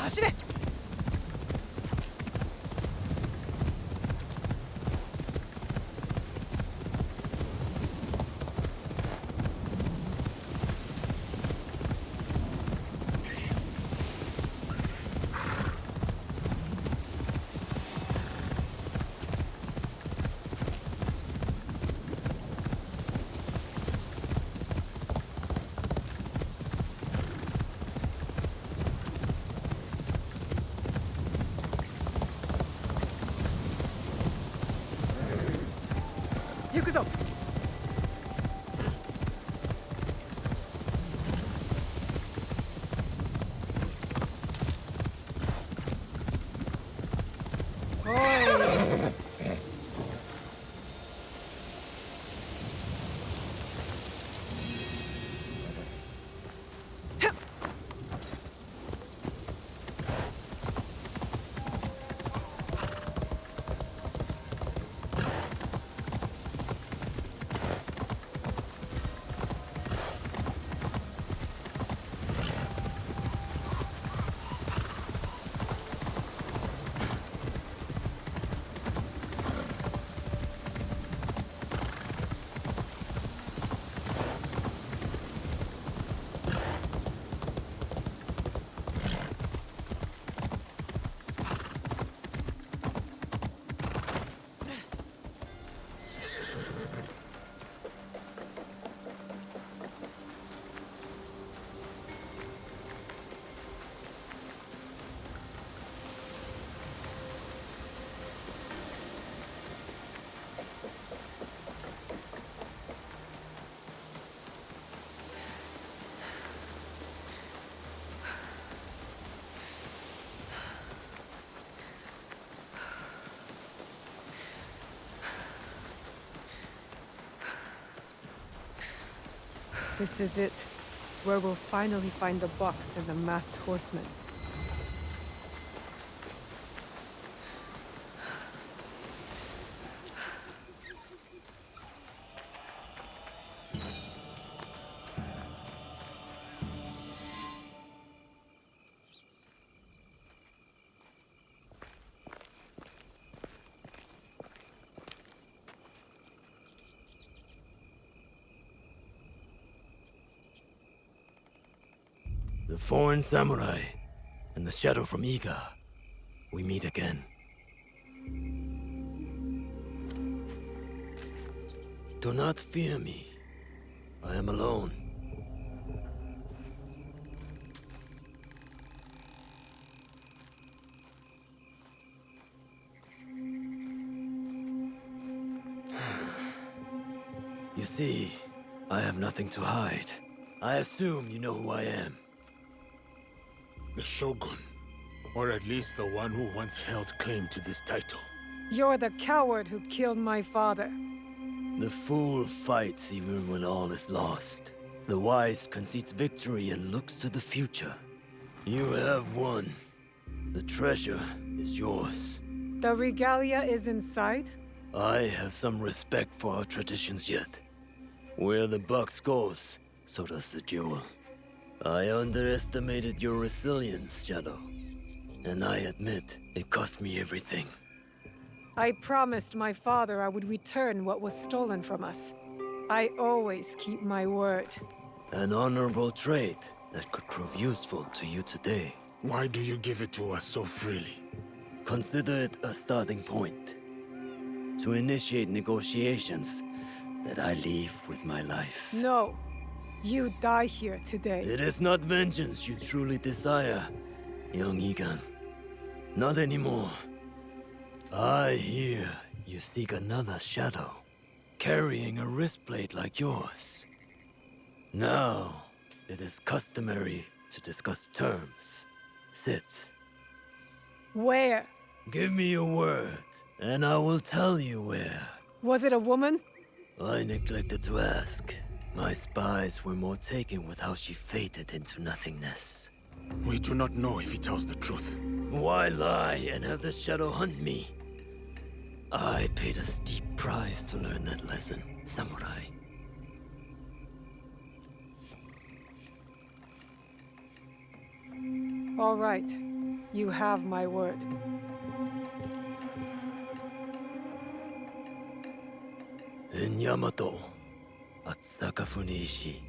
走れ。行くぞ。おい。This is it, where we'll finally find the box and the masked horseman. The foreign samurai and the shadow from Iga. We meet again. Do not fear me. I am alone. You see, I have nothing to hide. I assume you know who I am. The Shogun. Or at least the one who once held claim to this title. You're the coward who killed my father. The fool fights even when all is lost. The wise concedes victory and looks to the future. You have won. The treasure is yours. The regalia is inside? I have some respect for our traditions yet. Where the box goes, so does the jewel. I underestimated your resilience, Shadow. And I admit, it cost me everything. I promised my father I would return what was stolen from us. I always keep my word. An honorable trait that could prove useful to you today. Why do you give it to us so freely? Consider it a starting point. To initiate negotiations that I leave with my life. No. You die here today. It is not vengeance you truly desire, young Igan. Not anymore. I hear you seek another shadow, carrying a wristblade like yours. Now, it is customary to discuss terms. Sit. Where? Give me your word, and I will tell you where. Was it a woman? I neglected to ask. My spies were more taken with how she faded into nothingness. We do not know if he tells the truth. Why lie and have the shadow hunt me? I paid a steep price to learn that lesson, samurai. All right. You have my word. In Yamato, at Sakafune Ishi.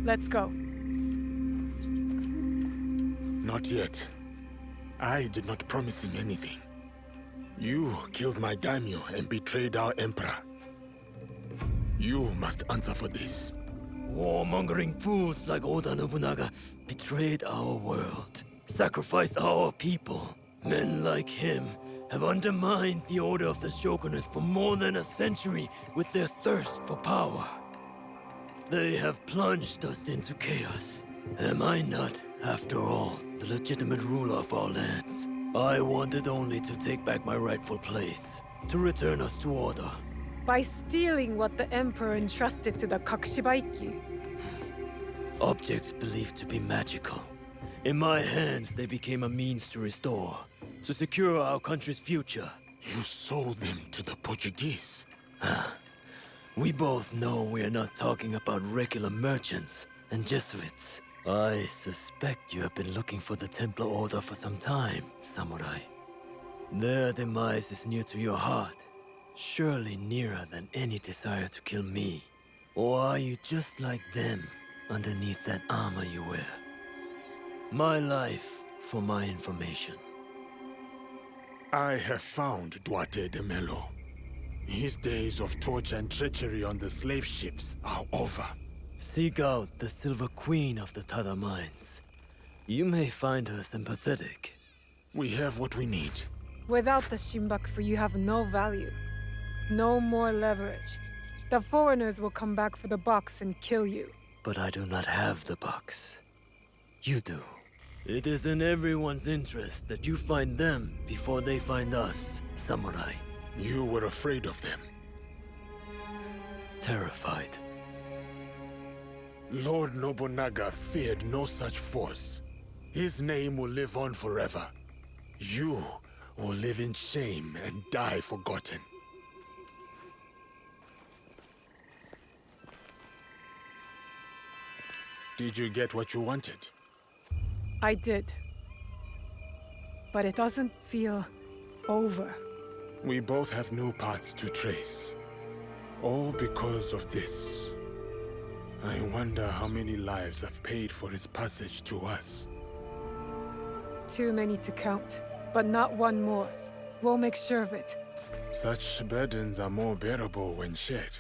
Let's go. Not yet. I did not promise him anything. You killed my daimyo and betrayed our emperor. You must answer for this. Warmongering fools like Oda Nobunaga betrayed our world, sacrificed our people. Men like him have undermined the order of the shogunate for more than a century with their thirst for power. They have plunged us into chaos. Am I not, after all, the legitimate ruler of our lands? I wanted only to take back my rightful place, to return us to order. By stealing what the Emperor entrusted to the Kakushibaiki. Objects believed to be magical. In my hands, they became a means to restore, to secure our country's future. You sold them to the Portuguese. We both know we are not talking about regular merchants and Jesuits. I suspect you have been looking for the Templar Order for some time, Samurai. Their demise is near to your heart, surely nearer than any desire to kill me. Or are you just like them, underneath that armor you wear? My life for my information. I have found Duarte de Melo. His days of torture and treachery on the slave ships are over. Seek out the Silver Queen of the Tada Mines. You may find her sympathetic. We have what we need. Without the Shimbakufu, you have no value. No more leverage. The foreigners will come back for the box and kill you. But I do not have the box. You do. It is in everyone's interest that you find them before they find us, Samurai. You were afraid of them. Terrified. Lord Nobunaga feared no such force. His name will live on forever. You will live in shame and die forgotten. Did you get what you wanted? I did. But it doesn't feel over. We both have new paths to trace. All because of this. I wonder how many lives I've paid for its passage to us. Too many to count, but not one more. We'll make sure of it. Such burdens are more bearable when shared.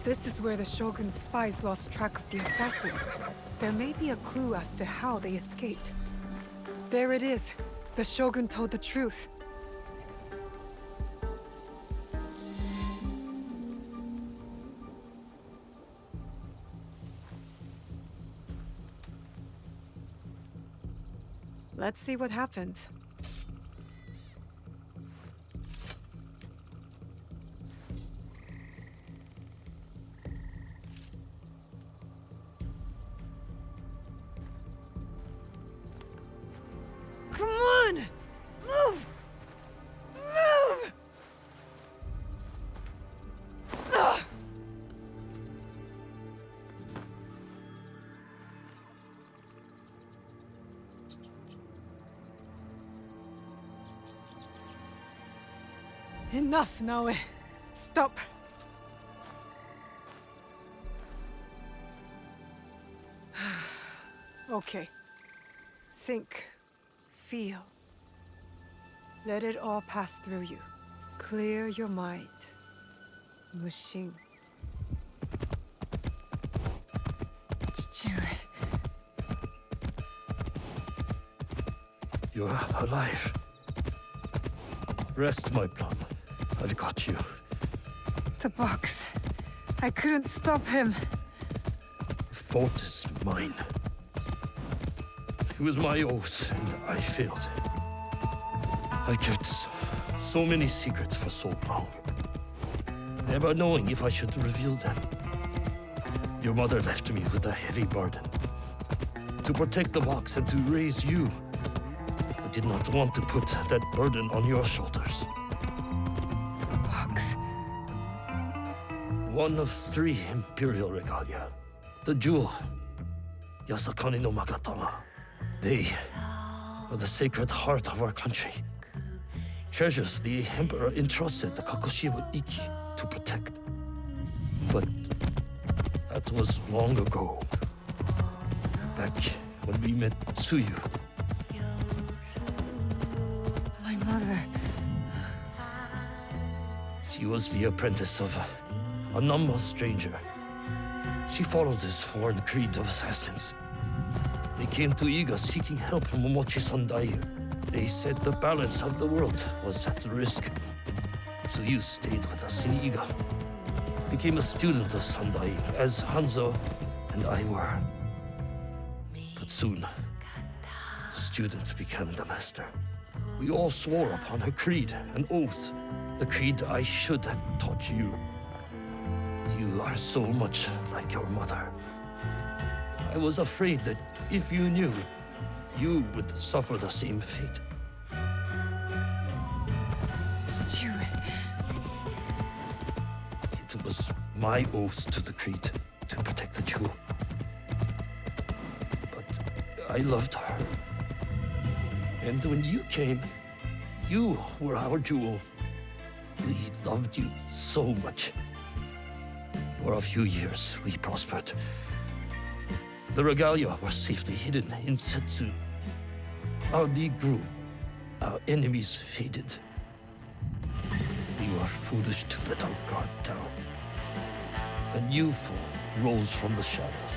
This is where the Shogun's spies lost track of the assassin. There may be a clue as to how they escaped. There it is. The Shogun told the truth. Let's see what happens. Come on! Move! Move! Ugh. Enough, Naoe. Stop. Okay. Think. Feel. Let it all pass through you. Clear your mind. Mushin. You're alive. Rest, my plum. I've got you. The box. I couldn't stop him. Fault is mine. It was my oath, and I failed. I kept so many secrets for so long, never knowing if I should reveal them. Your mother left me with a heavy burden. To protect the box and to raise you, I did not want to put that burden on your shoulders. Box. One of 3 imperial regalia. The jewel, Yasakani no Magatama. They are the sacred heart of our country. Treasures the Emperor entrusted the Kakushiwa Ikki to protect. But that was long ago. Back when we met Tsuyu. My mother. She was the apprentice of a Namma stranger. She followed this foreign creed of assassins. They came to Iga seeking help from Momochi Sandaiyu. They said the balance of the world was at risk. So you stayed with us in Iga. Became a student of Sandaiyu, as Hanzo and I were. But soon, the student became the master. We all swore upon her creed, an oath. The creed I should have taught you. You are so much like your mother. I was afraid that if you knew, you would suffer the same fate. It was my oath to the creed to protect the jewel. But I loved her. And when you came, you were our jewel. We loved you so much. For a few years, we prospered. The regalia were safely hidden in Setsu. Our league grew. Our enemies faded. We were foolish to let our guard down. A new foe rose from the shadows.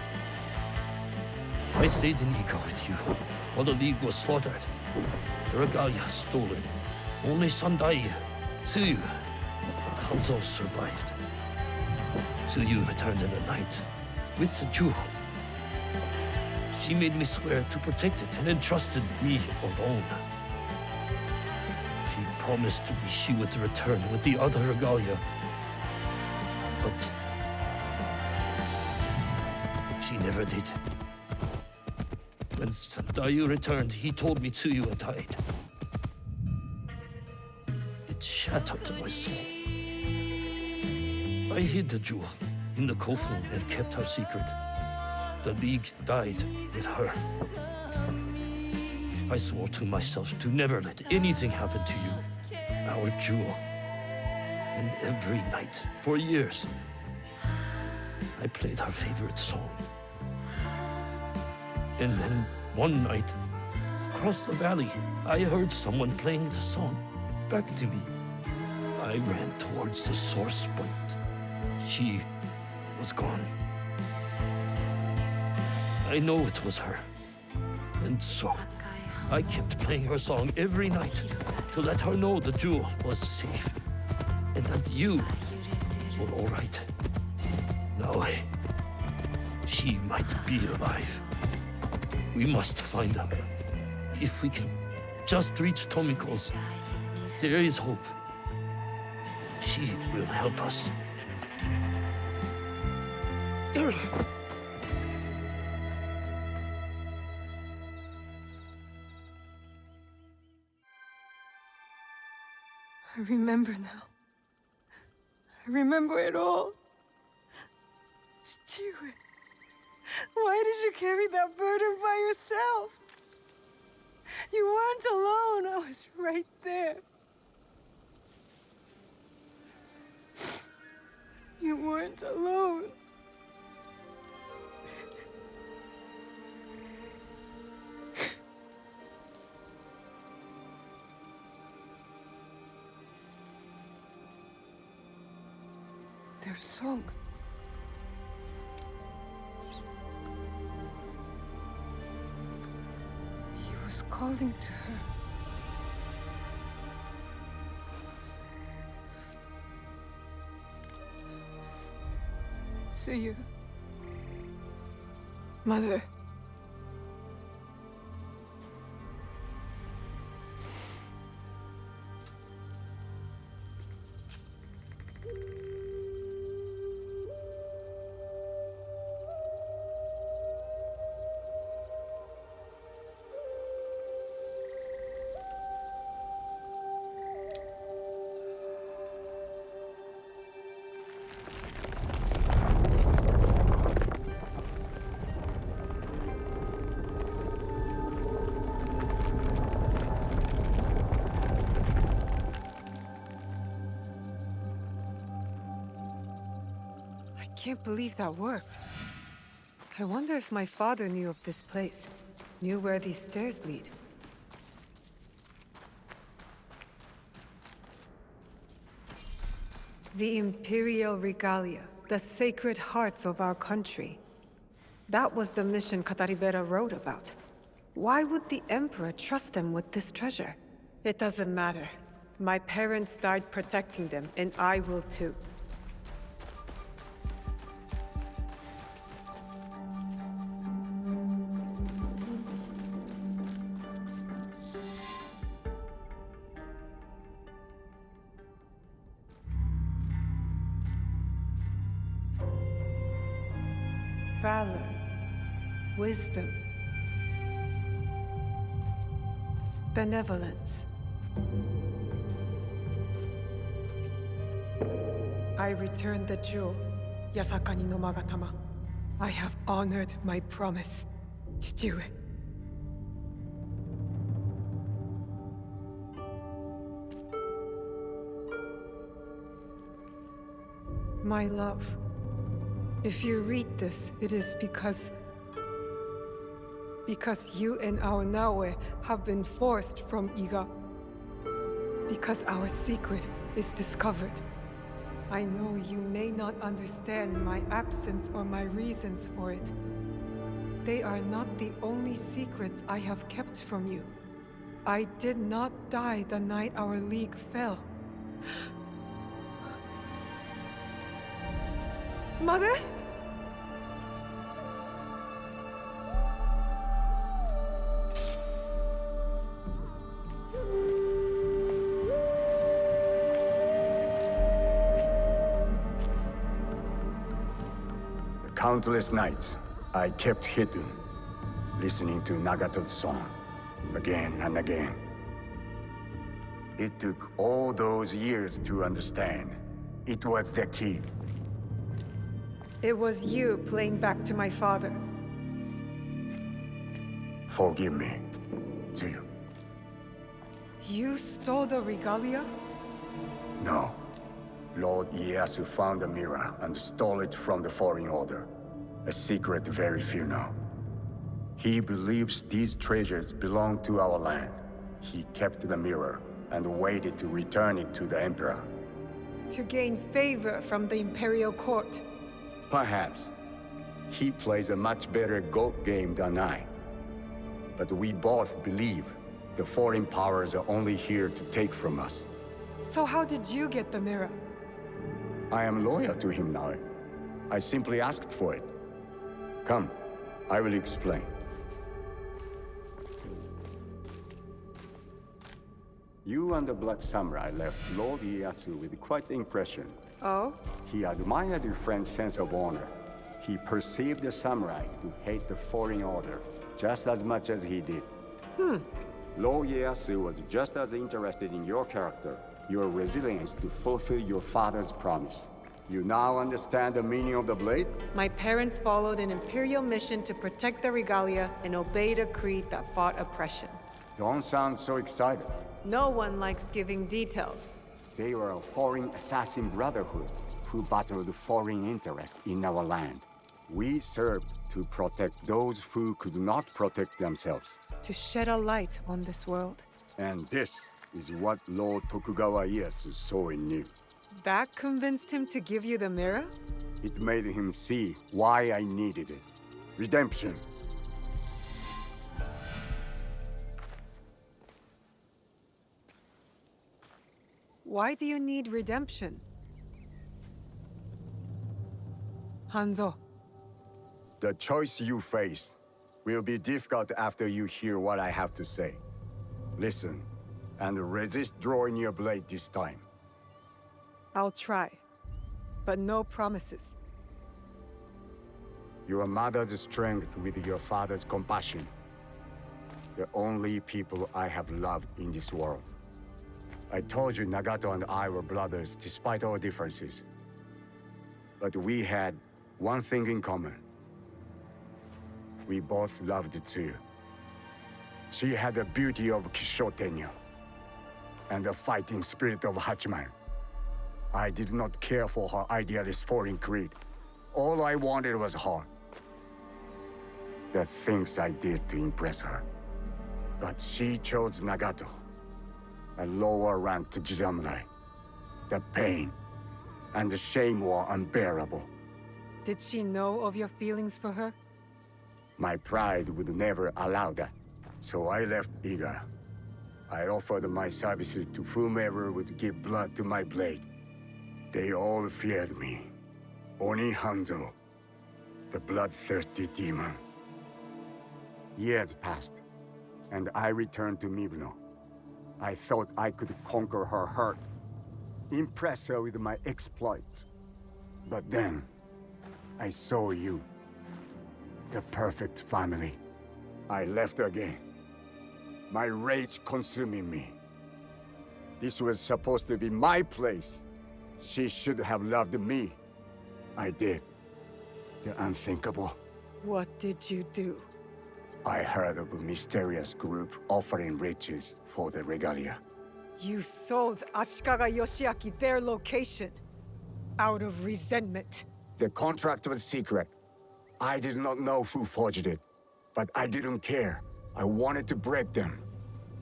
I stayed in Iga with you while the league was slaughtered. The regalia stolen. Only Sandai, Tsuyu, and Hanzo survived. Tsuyu returned in the night with the jewel. She made me swear to protect it and entrusted me alone. She promised me she would return with the other regalia. But she never did. When Sandaiyu returned, he told me Tsuyu had died. It shattered my soul. I hid the jewel in the Kofun and kept her secret. The League died with her. I swore to myself to never let anything happen to you, our jewel. And every night, for years, I played her favorite song. And then, one night, across the valley, I heard someone playing the song back to me. I ran towards the source, but she was gone. I know it was her. And so, I kept playing her song every night to let her know the jewel was safe and that you were all right. Now, she might be alive. We must find her. If we can just reach Tomiko's, there is hope. She will help us. I remember now. I remember it all. Chichiwe, why did you carry that burden by yourself? You weren't alone. I was right there. You weren't alone. Their song. He was calling to her. To you. Mother. I can't believe that worked. I wonder if my father knew of this place, knew where these stairs lead. The Imperial Regalia, the sacred hearts of our country. That was the mission Kataribera wrote about. Why would the Emperor trust them with this treasure? It doesn't matter. My parents died protecting them, and I will too. Valor, wisdom, benevolence. I returned the jewel, Yasakani no Magatama. I have honored my promise, Chichiwe. My love. If you read this, it is because you and our Naoe have been forced from Iga. Because our secret is discovered. I know you may not understand my absence or my reasons for it. They are not the only secrets I have kept from you. I did not die the night our league fell. Mother? Countless nights, I kept hidden, listening to Nagato's song, again and again. It took all those years to understand. It was the key. It was you playing back to my father. Forgive me, Tsuyu. You stole the regalia? No. Lord Ieyasu found the mirror and stole it from the Fallen Order. A secret very few know. He believes these treasures belong to our land. He kept the mirror and waited to return it to the Emperor. To gain favor from the Imperial Court. Perhaps. He plays a much better GOAT game than I. But we both believe the foreign powers are only here to take from us. So how did you get the mirror? I am loyal to him now. I simply asked for it. Come, I will explain. You and the Black Samurai left Lord Ieyasu with quite the impression. Oh? He admired your friend's sense of honor. He perceived the samurai to hate the foreign order just as much as he did. Lord Ieyasu was just as interested in your character, your resilience to fulfill your father's promise. You now understand the meaning of the blade? My parents followed an imperial mission to protect the regalia and obeyed a creed that fought oppression. Don't sound so excited. No one likes giving details. They were a foreign assassin brotherhood who battled foreign interests in our land. We served to protect those who could not protect themselves. To shed a light on this world. And this is what Lord Tokugawa Ieyasu saw in you. That convinced him to give you the mirror? It made him see why I needed it. Redemption. Why do you need redemption? Hanzo, The choice you face will be difficult after you hear what I have to say. Listen, and resist drawing your blade this time. I'll try. But no promises. Your mother's strength with your father's compassion. The only people I have loved in this world. I told you Nagato and I were brothers despite our differences. But we had one thing in common. We both loved Tsuyu. She had the beauty of Kishotenyo and the fighting spirit of Hachiman. I did not care for her idealist foreign creed. All I wanted was her. The things I did to impress her. But she chose Nagato, a lower ranked Jisamurai. The pain and the shame were unbearable. Did she know of your feelings for her? My pride would never allow that, so I left Iga. I offered my services to whomever would give blood to my blade. They all feared me. Oni Hanzo, the bloodthirsty demon. Years passed, and I returned to Mibuno. I thought I could conquer her hurt, impress her with my exploits. But then, I saw you. The perfect family. I left again. My rage consuming me. This was supposed to be my place. She should have loved me. I did. The unthinkable. What did you do? I heard of a mysterious group offering riches for the regalia. You sold Ashikaga Yoshiaki their location. Out of resentment. The contract was secret. I did not know who forged it, but I didn't care. I wanted to break them.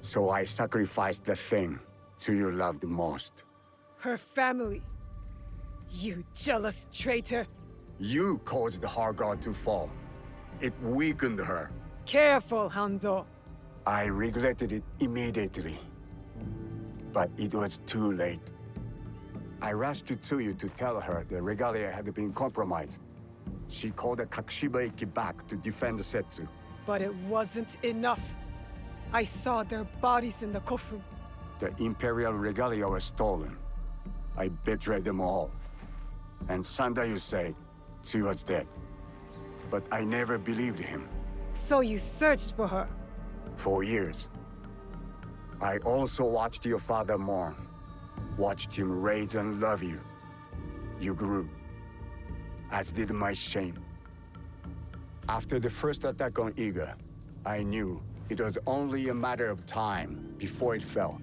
So I sacrificed the thing Tsuyu loved most. Her family. You jealous traitor. You caused her guard to fall. It weakened her. Careful, Hanzo. I regretted it immediately. But it was too late. I rushed to Tsuyu to tell her the regalia had been compromised. She called the Kakushiba back to defend Setsu. But it wasn't enough. I saw their bodies in the Kofun. The Imperial regalia was stolen. I betrayed them all. And Sandayu said Tsuyu was dead. But I never believed him. So you searched for her? For years. I also watched your father mourn. Watched him raise and love you. You grew. As did my shame. After the first attack on Iga, I knew it was only a matter of time before it fell.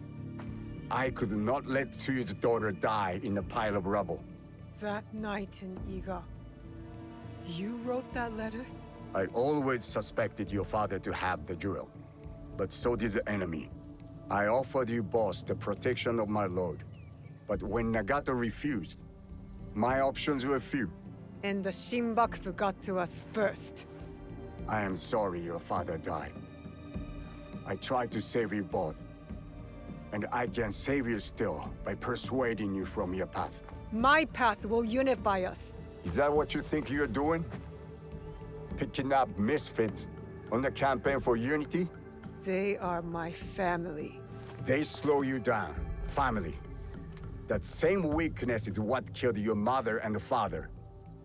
I could not let Tsuyu's daughter die in a pile of rubble. That night in Iga. You wrote that letter? I always suspected your father to have the jewel, but so did the enemy. I offered you both the protection of my lord, but when Nagato refused, my options were few. And the Shinbakufu got to us first. I am sorry your father died. I tried to save you both. And I can save you still by persuading you from your path. My path will unify us. Is that what you think you're doing? Picking up misfits on the campaign for unity? They are my family. They slow you down. Family. That same weakness is what killed your mother and father.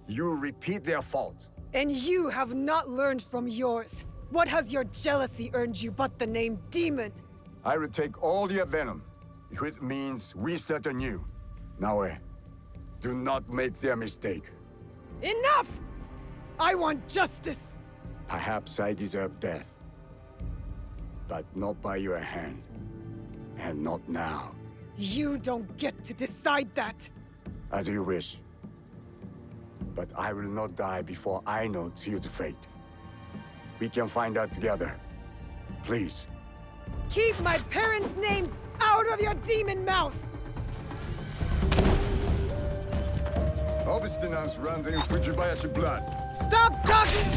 You repeat their fault. And you have not learned from yours. What has your jealousy earned you but the name Demon? I will take all your venom, if it means we start anew. Naoe, do not make their mistake. Enough! I want justice! Perhaps I deserve death. But not by your hand. And not now. You don't get to decide that! As you wish. But I will not die before I know Tsuyu's fate. We can find out together. Please. Keep my parents' names out of your demon mouth! Obstinance runs in Fujibayashi blood. Stop talking!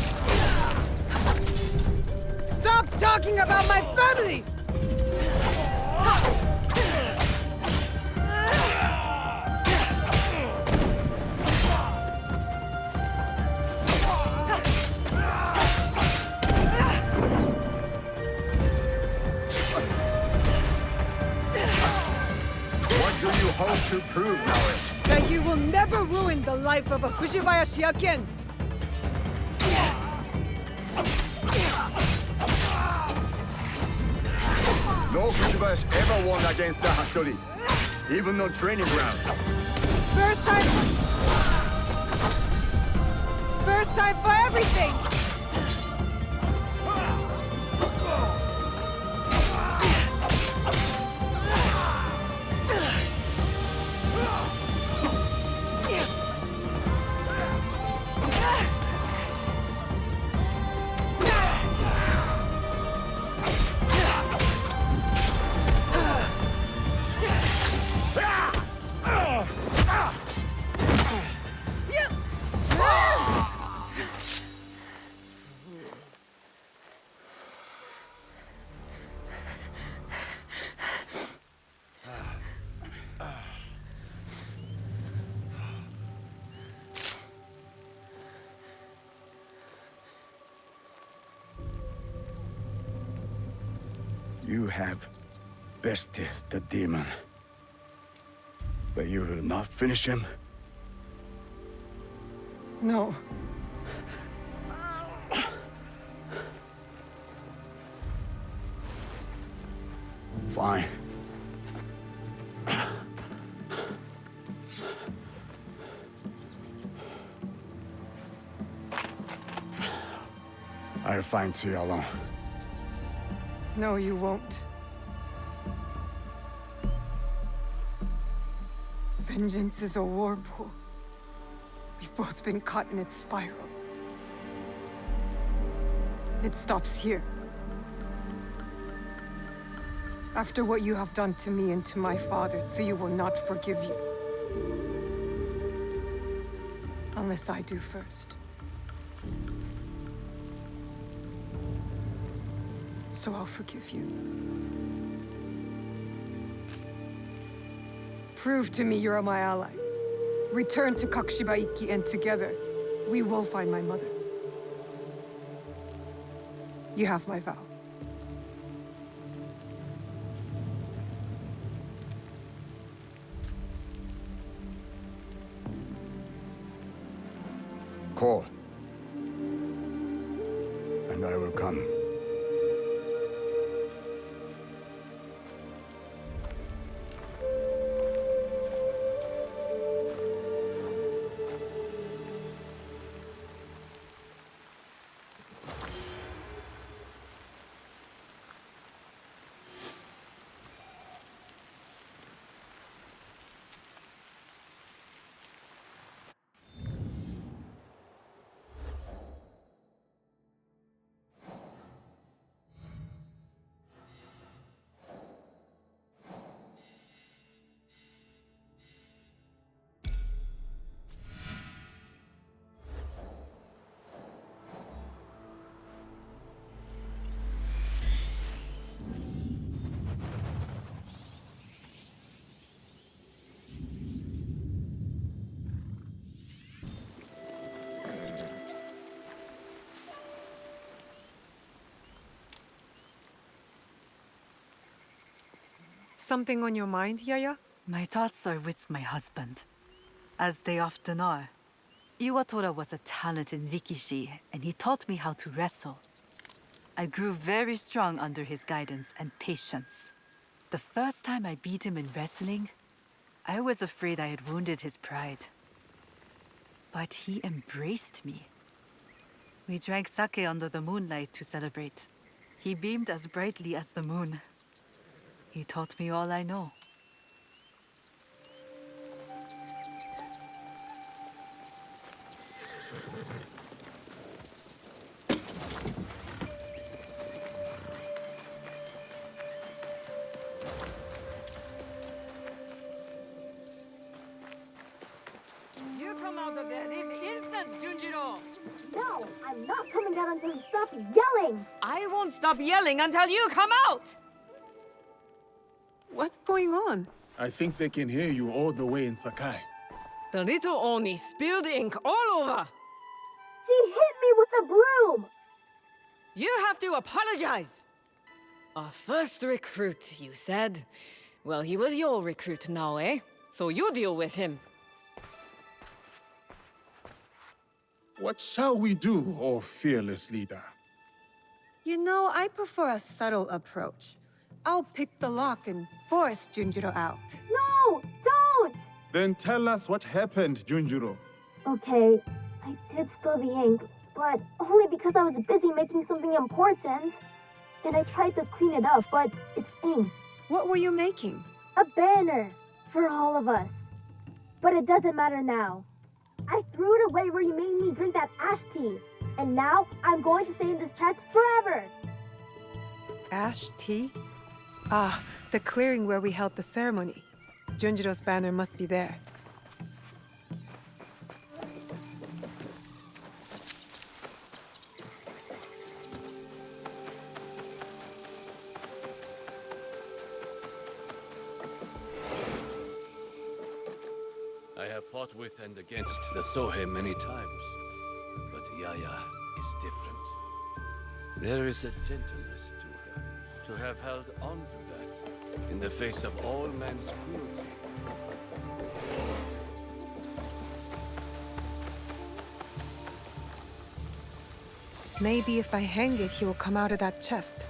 Stop talking about my family! What do you hope to prove, Naoe? That you will never ruin the life of a Fujibayashi again! No Fujibayashi ever won against the Hattori. Even on training ground. First time... First time for everything! You have bested the demon. But you will not finish him? No. Fine. I'll find Tsuyu alone. No, you won't. Vengeance is a war pool. We've both been caught in its spiral. It stops here. After what you have done to me and to my father, Tsuyu will not forgive you. Unless I do first. So I'll forgive you. Prove to me you're my ally. Return to Kakushibaiki, and together, we will find my mother. You have my vow. Call. And I will come. Something on your mind, Yaya? My thoughts are with my husband, as they often are. Iwatora was a talented rikishi, and he taught me how to wrestle. I grew very strong under his guidance and patience. The first time I beat him in wrestling, I was afraid I had wounded his pride. But he embraced me. We drank sake under the moonlight to celebrate. He beamed as brightly as the moon. He taught me all I know. You come out of there this instant, Junjiro! No, I'm not coming out until you stop yelling! I won't stop yelling until you come out! What's going on? I think they can hear you all the way in Sakai. The little Oni spilled ink all over! She hit me with a broom! You have to apologize! Our first recruit, you said? Well, he was your recruit now, eh? So you deal with him. What shall we do, O fearless leader? You know, I prefer a subtle approach. I'll pick the lock and force Junjiro out. No! Don't! Then tell us what happened, Junjiro. Okay, I did spill the ink, but only because I was busy making something important. And I tried to clean it up, but it's ink. What were you making? A banner for all of us. But it doesn't matter now. I threw it away where you made me drink that ash tea. And now I'm going to stay in this chest forever. Ash tea? Ah, the clearing where we held the ceremony. Junjiro's banner must be there. I have fought with and against the Sohe many times, but Yaya is different. There is a gentleness to her, to have held on to that, in the face of all man's cruelty. Maybe if I hang it, he will come out of that chest.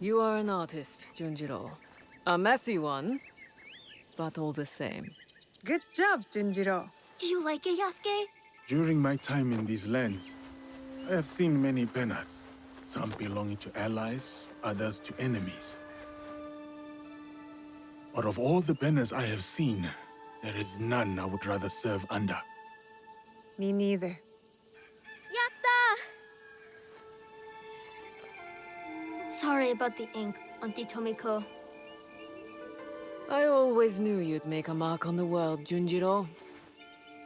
You are an artist, Junjiro. A messy one, but all the same. Good job, Junjiro. Do you like it, Yasuke? During my time in these lands, I have seen many banners. Some belonging to allies, others to enemies. But of all the banners I have seen, there is none I would rather serve under. Me neither. Yatta! Sorry about the ink, Auntie Tomiko. I always knew you'd make a mark on the world, Junjiro.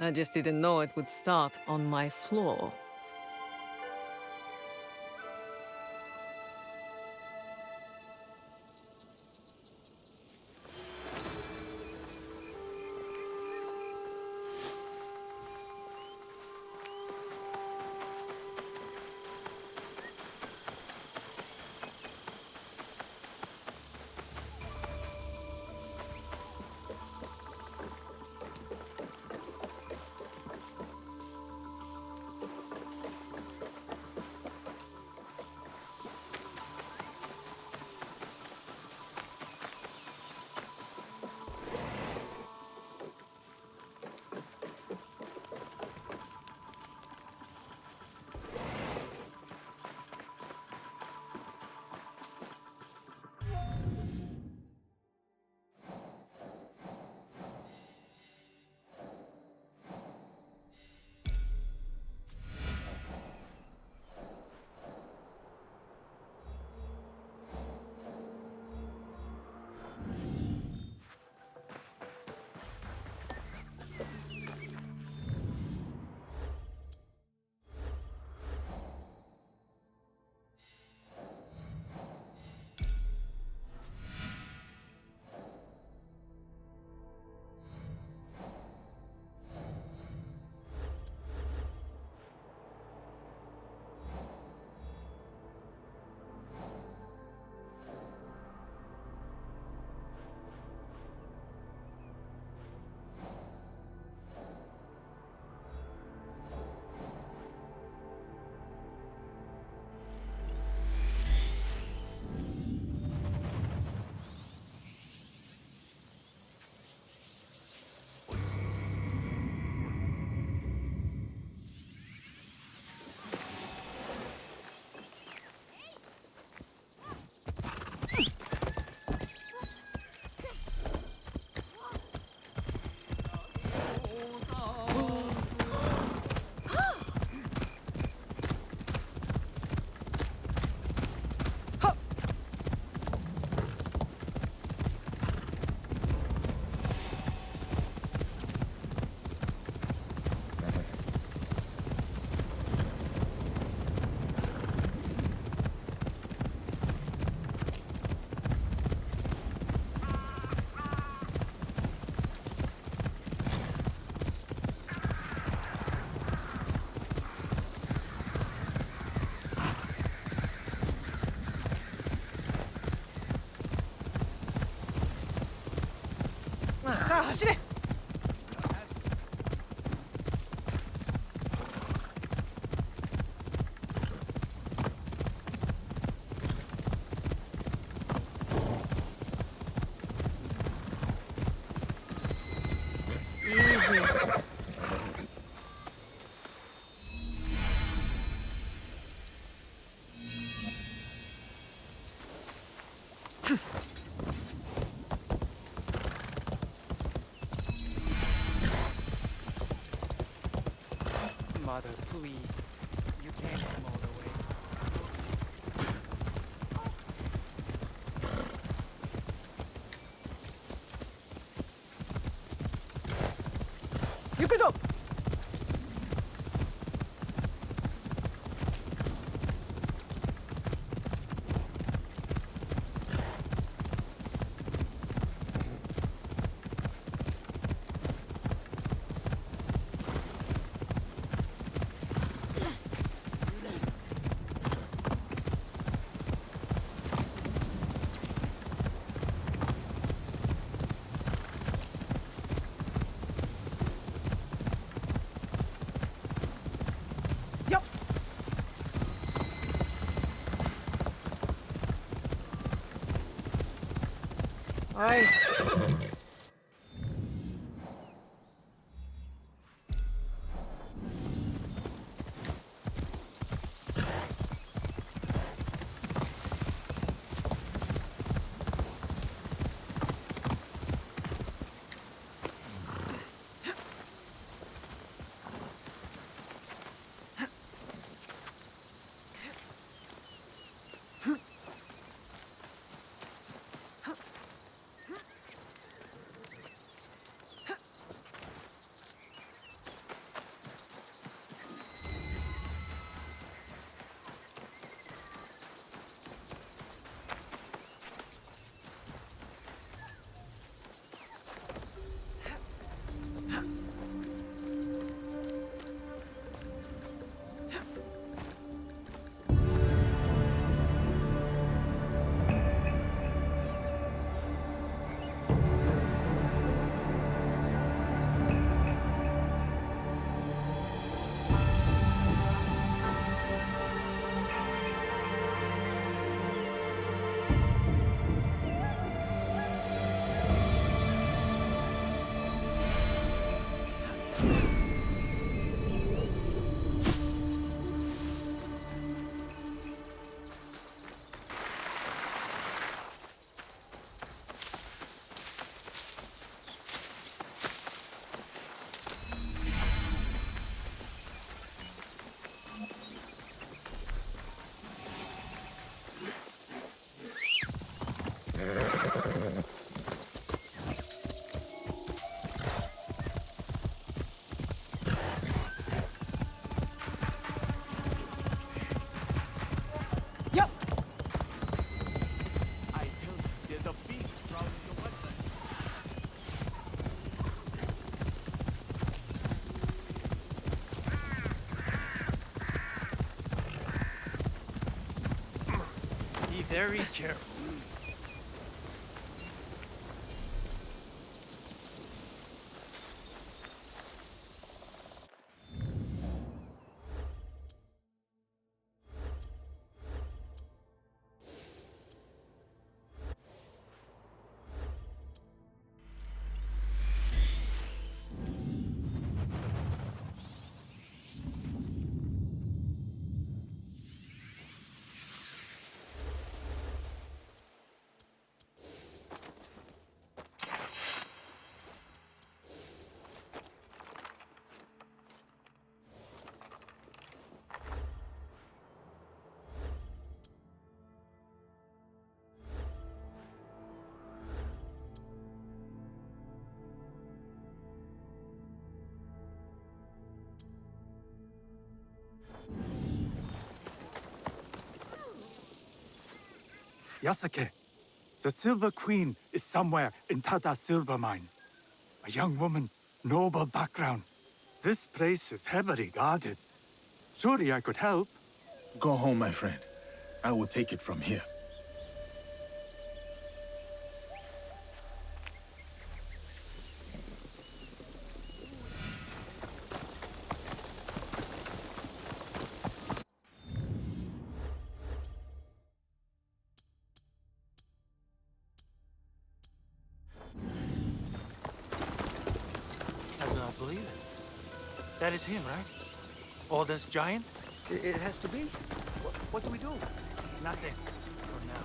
I just didn't know it would start on my floor. さあ走れ。Mother, please. You can't come all the way. 行くぞ。よっ。はい。I tell you, there's a beast prowling your wetland. Be very careful. Yasuke, the Silver Queen is somewhere in Tada Silver Mine. A young woman, noble background. This place is heavily guarded. Surely I could help. Go home, my friend. I will take it from here. believe it. That is him, right? Oldest giant? It has to be. What do we do? Nothing. For now.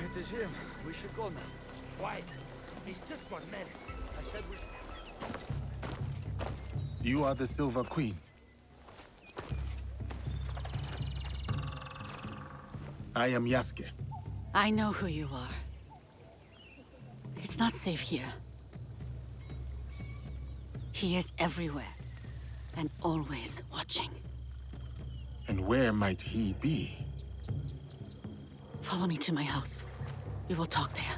It is him. We should go now. Why? He's just one man. I said we... You are the Silver Queen. I am Yasuke. I know who you are. It's not safe here. He is everywhere, and always watching. And where might he be? Follow me to my house. We will talk there.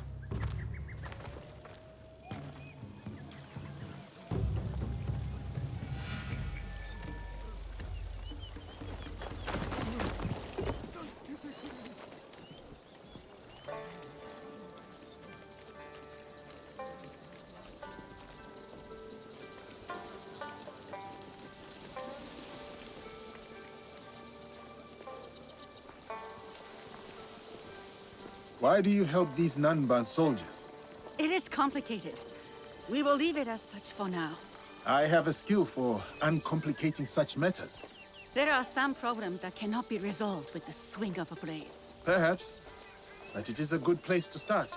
Why do you help these Nanban soldiers? It is complicated. We will leave it as such for now. I have a skill for uncomplicating such matters. There are some problems that cannot be resolved with the swing of a blade. Perhaps, but it is a good place to start.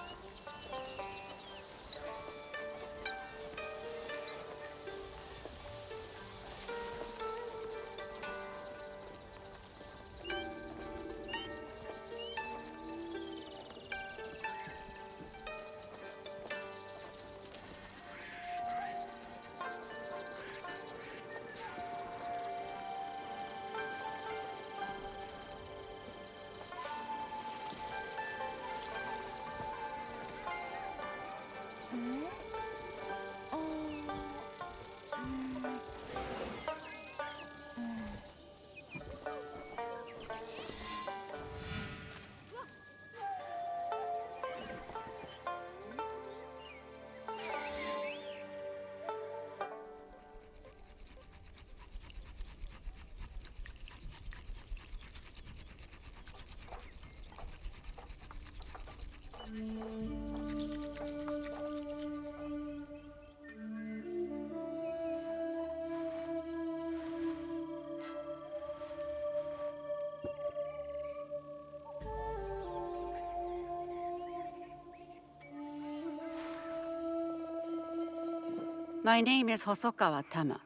My name is Hosokawa Tama.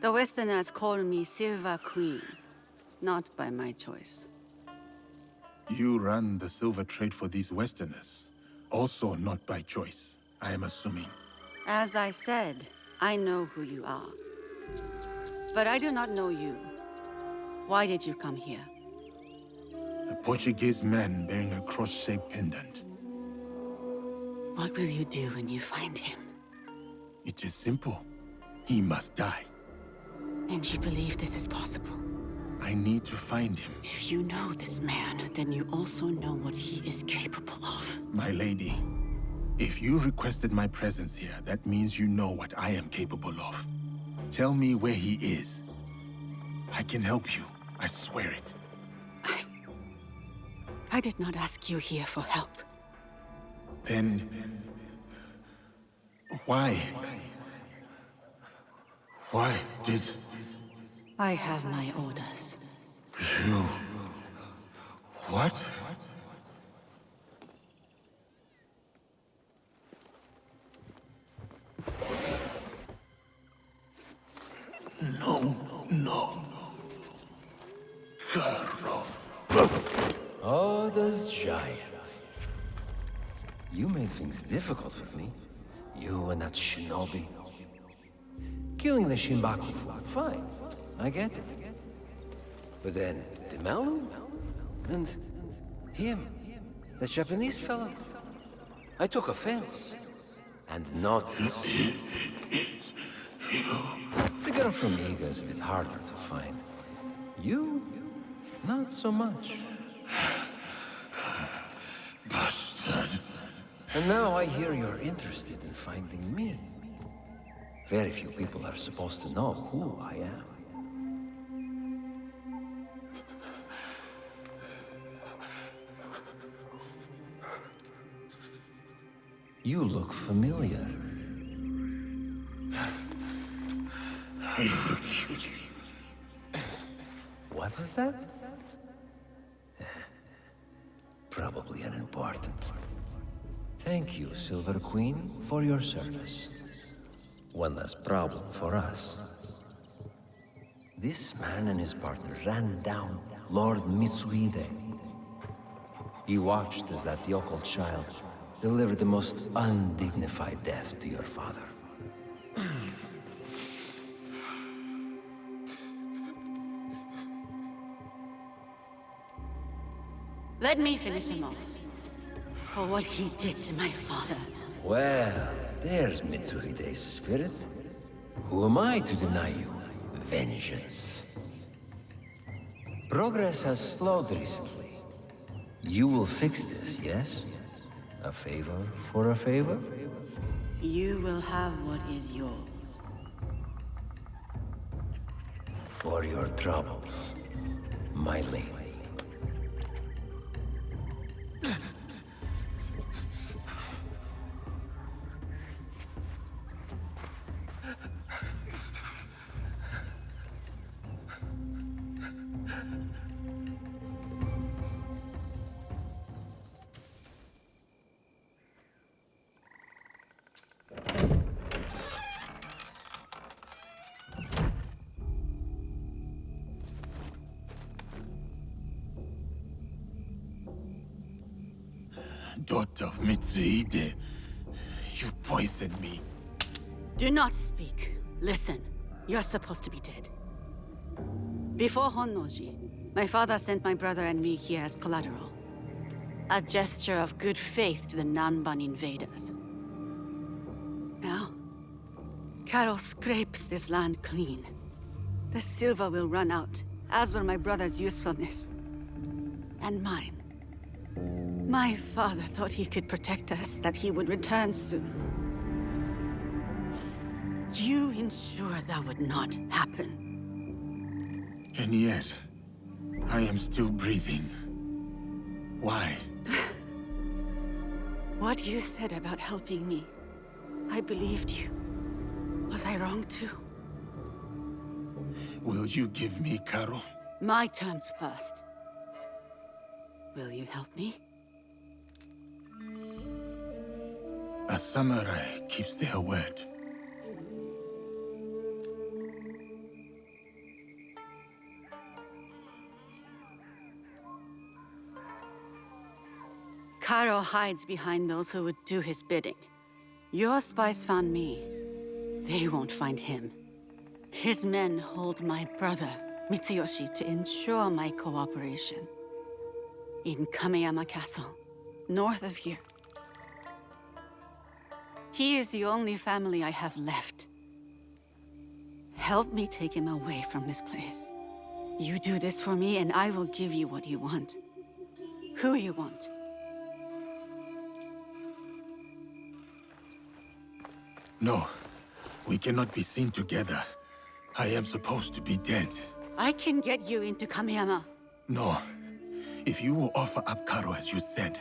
The Westerners call me Silver Queen, not by my choice. You run the silver trade for these Westerners. Also not by choice, I am assuming. As I said, I know who you are. But I do not know you. Why did you come here? A Portuguese man bearing a cross-shaped pendant. What will you do when you find him? It is simple. He must die. And you believe this is possible? I need to find him. If you know this man, then you also know what he is capable of. My lady, if you requested my presence here, that means you know what I am capable of. Tell me where he is. I can help you. I swear it. I did not ask you here for help. Then... why? Why did... I have my orders. You... what? No. Carlo. Oh, those giants. You made things difficult for me. You and that shinobi. Killing the Shinbaku flag, fine. I get it. But then, the Malu? And him, the Japanese fellow. I took offense. And not... The girl from Iga is a bit harder to find. You, not so much. Bastard. And now I hear you're interested in finding me. Very few people are supposed to know who I am. You look familiar. What was that? Probably unimportant. Thank you, Silver Queen, for your service. One less problem for us. This man and his partner ran down Lord Mitsuhide. He watched as that yokel child delivered the most undignified death to your father. Let me finish him off. For what he did to my father. Well, there's Mitsuhide's spirit. Who am I to deny you vengeance? Progress has slowed recently. You will fix this, yes? A favor for a favor? You will have what is yours. For your troubles, my lady. Daughter of Mitsuhide, you poisoned me. Do not speak. Listen. You're supposed to be dead. Before Honnoji, my father sent my brother and me here as collateral. A gesture of good faith to the Nanban invaders. Now, Carol scrapes this land clean. The silver will run out, as will my brother's usefulness. And mine. My father thought he could protect us, that he would return soon. You ensured that would not happen. And yet, I am still breathing. Why? What you said about helping me, I believed you. Was I wrong too? Will you give me Carol? My terms first. Will you help me? A samurai keeps their word. Karo hides behind those who would do his bidding. Your spies found me. They won't find him. His men hold my brother, Mitsuyoshi, to ensure my cooperation. In Kameyama Castle, north of here. He is the only family I have left. Help me take him away from this place. You do this for me, and I will give you what you want. Who you want. No, we cannot be seen together. I am supposed to be dead. I can get you into Kameyama. No. If you will offer up Karo as you said,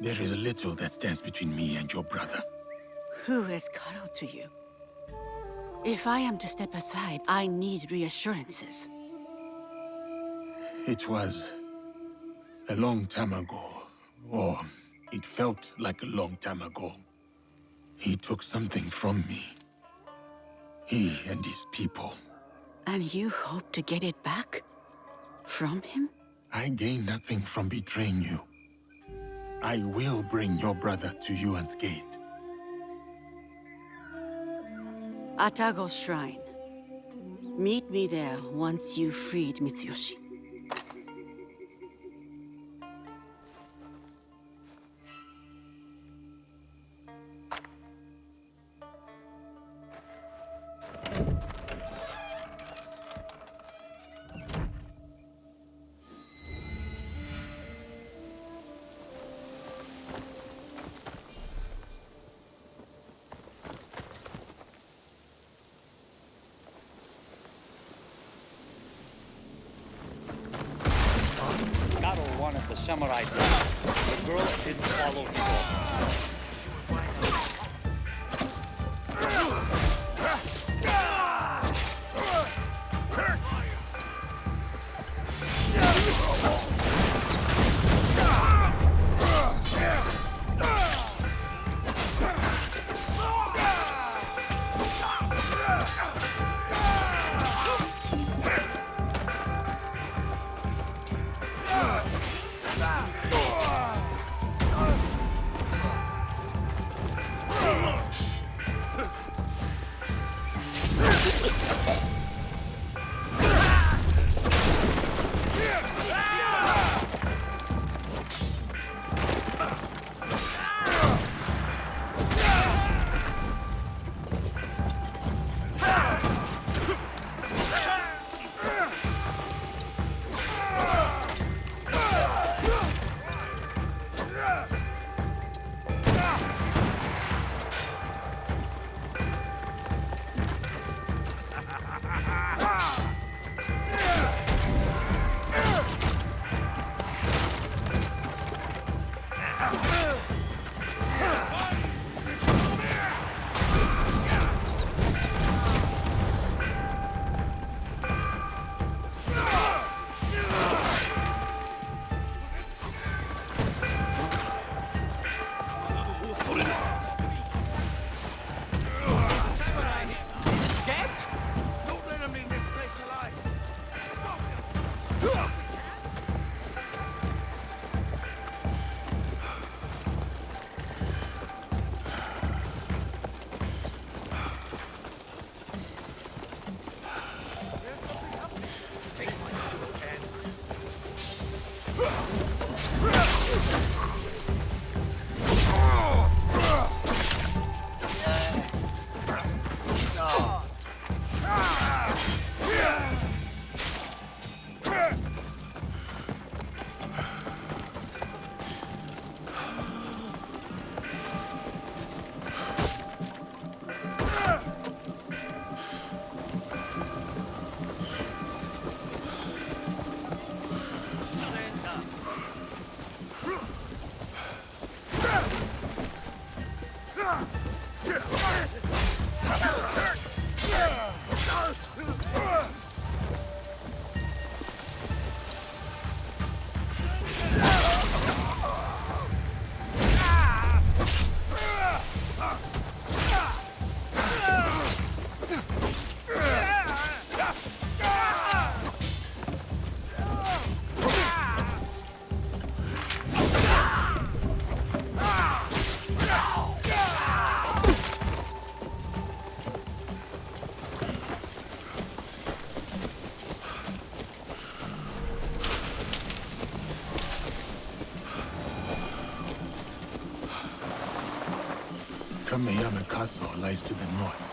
there is little that stands between me and your brother. Who is Karo to you? If I am to step aside, I need reassurances. It was a long time ago, or it felt like a long time ago. He took something from me. He and his people. And you hope to get it back? From him? I gain nothing from betraying you. I will bring your brother to you unscathed. Atago's shrine. Meet me there once you've freed Mitsuyoshi. wanted the samurai dead. The girl didn't follow his orders. Kameyama Castle lies to the north.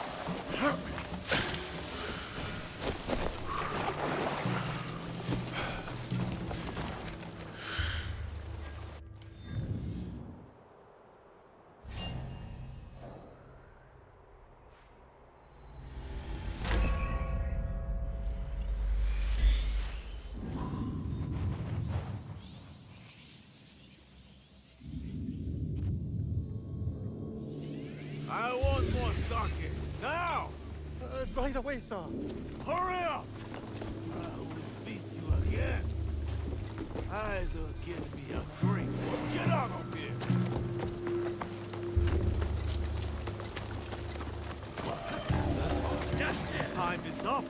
I want more sake. Now! Right away, sir. Hurry up! I will beat you again. Either get me a drink or get out of here. That's all. Yes, time is up.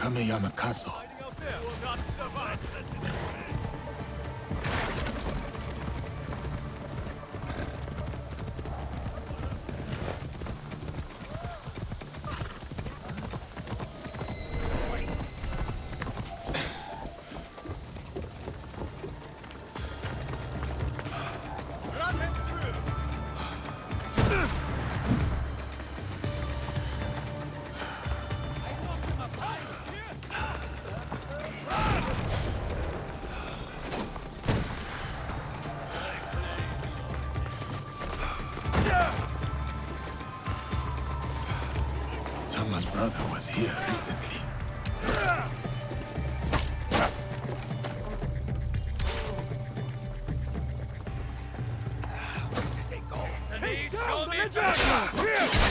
Kameyama Castle. Tama's brother was here recently. Show me here!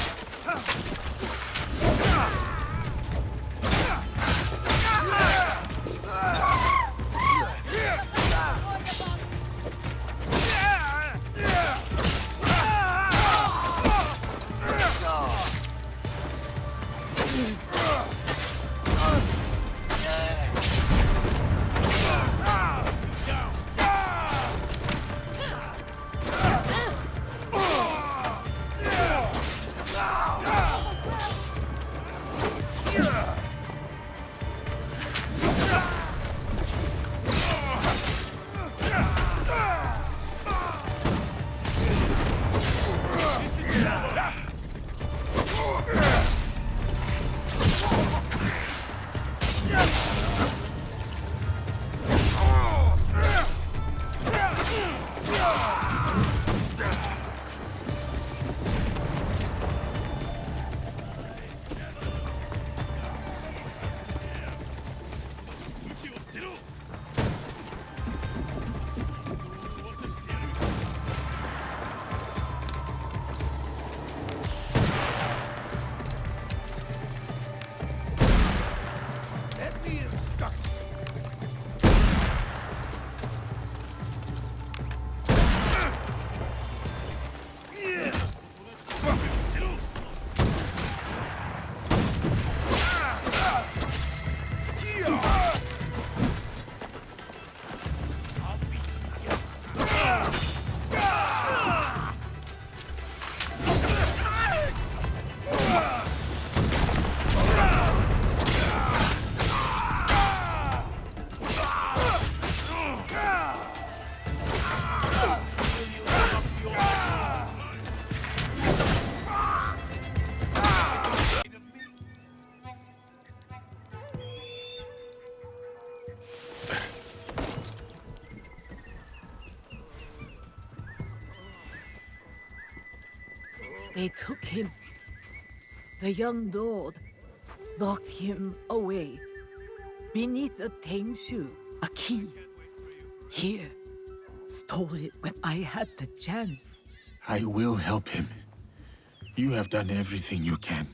They took him. The young lord locked him away beneath a Tengshu, a key. Here, stole it when I had the chance. I will help him. You have done everything you can.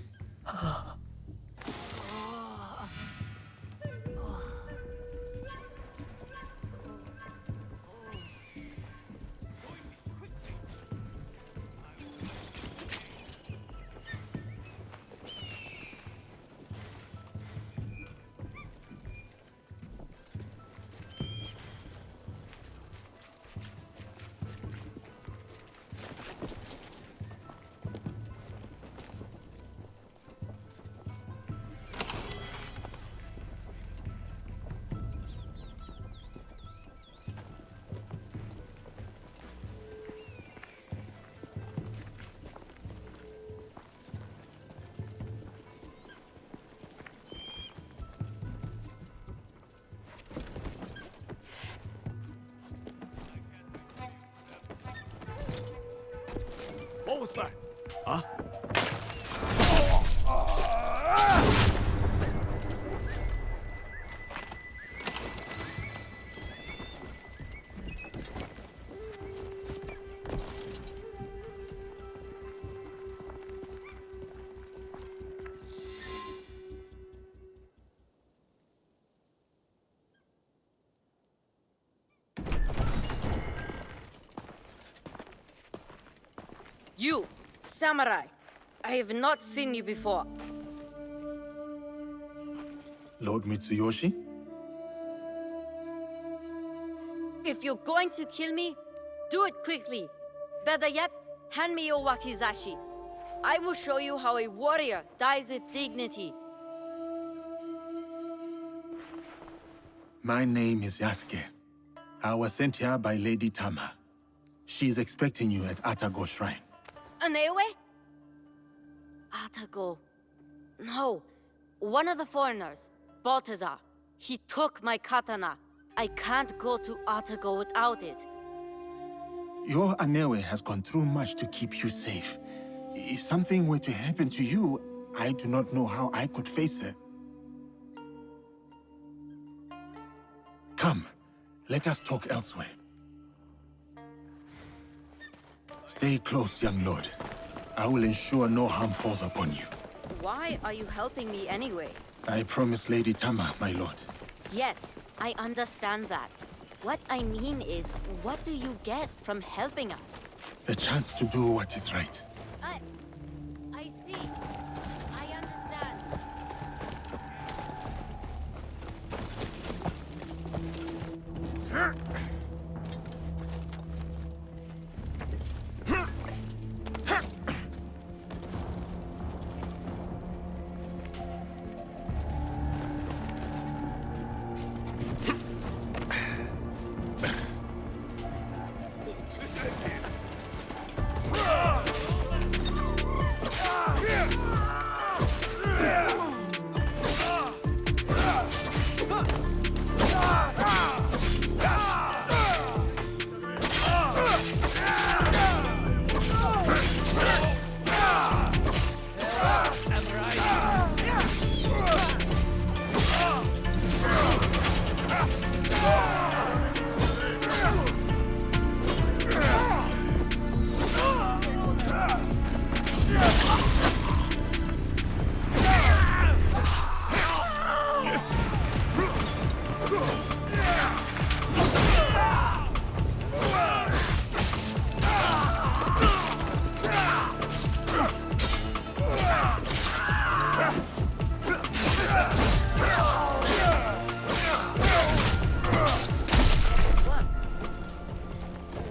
What was that? Huh? You, samurai. I have not seen you before. Lord Mitsuyoshi? If you're going to kill me, do it quickly. Better yet, hand me your wakizashi. I will show you how a warrior dies with dignity. My name is Yasuke. I was sent here by Lady Tama. She is expecting you at Atago Shrine. Anewe? Atago. No. One of the foreigners, Baltazar. He took my katana. I can't go to Atago without it. Your Anewe has gone through much to keep you safe. If something were to happen to you, I do not know how I could face her. Come, let us talk elsewhere. Stay close, young lord. I will ensure no harm falls upon you. Why are you helping me anyway? I promise Lady Tama, my lord. Yes, I understand that. What I mean is, what do you get from helping us? A chance to do what is right. I see. I understand.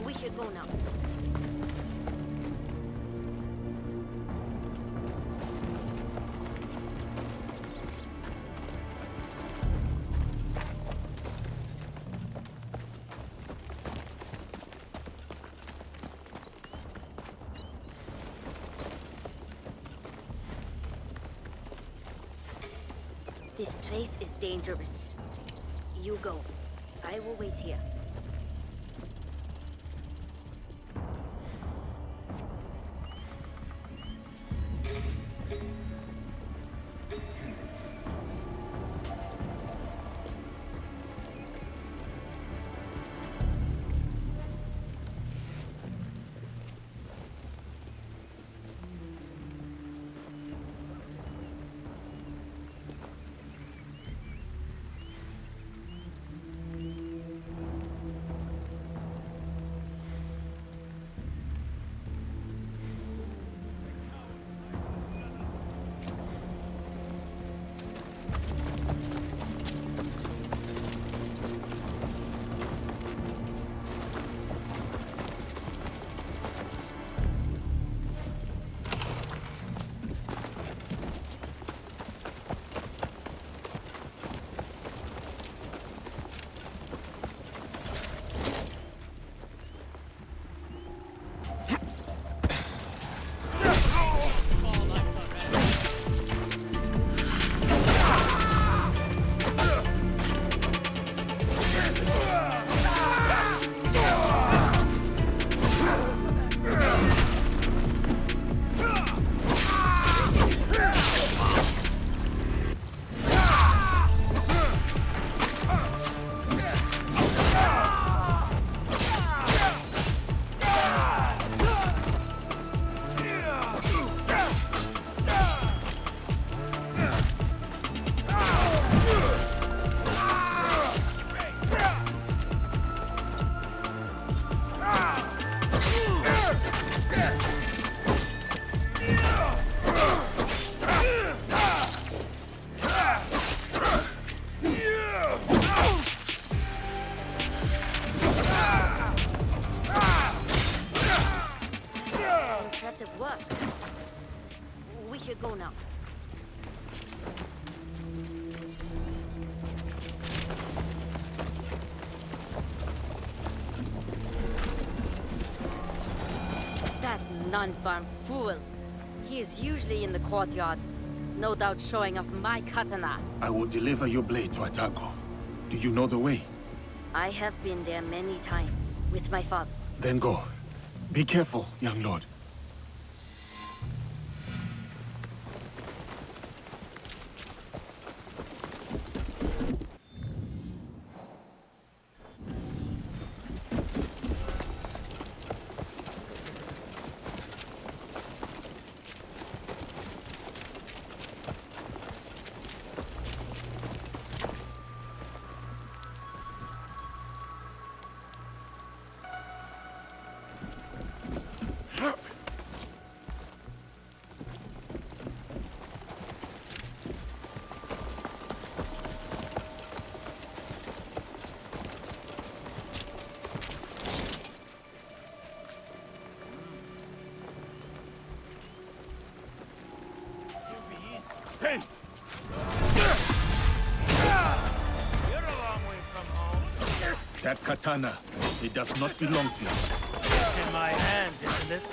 We should go now. This place is dangerous. You go. I will wait here. non-farm fool. He is usually in the courtyard, no doubt showing off my katana. I will deliver your blade to Atago. Do you know the way? I have been there many times, with my father. Then go. Be careful, young lord. Hey! You're a long way from home. That katana, it does not belong to you. It's in my hands, isn't it?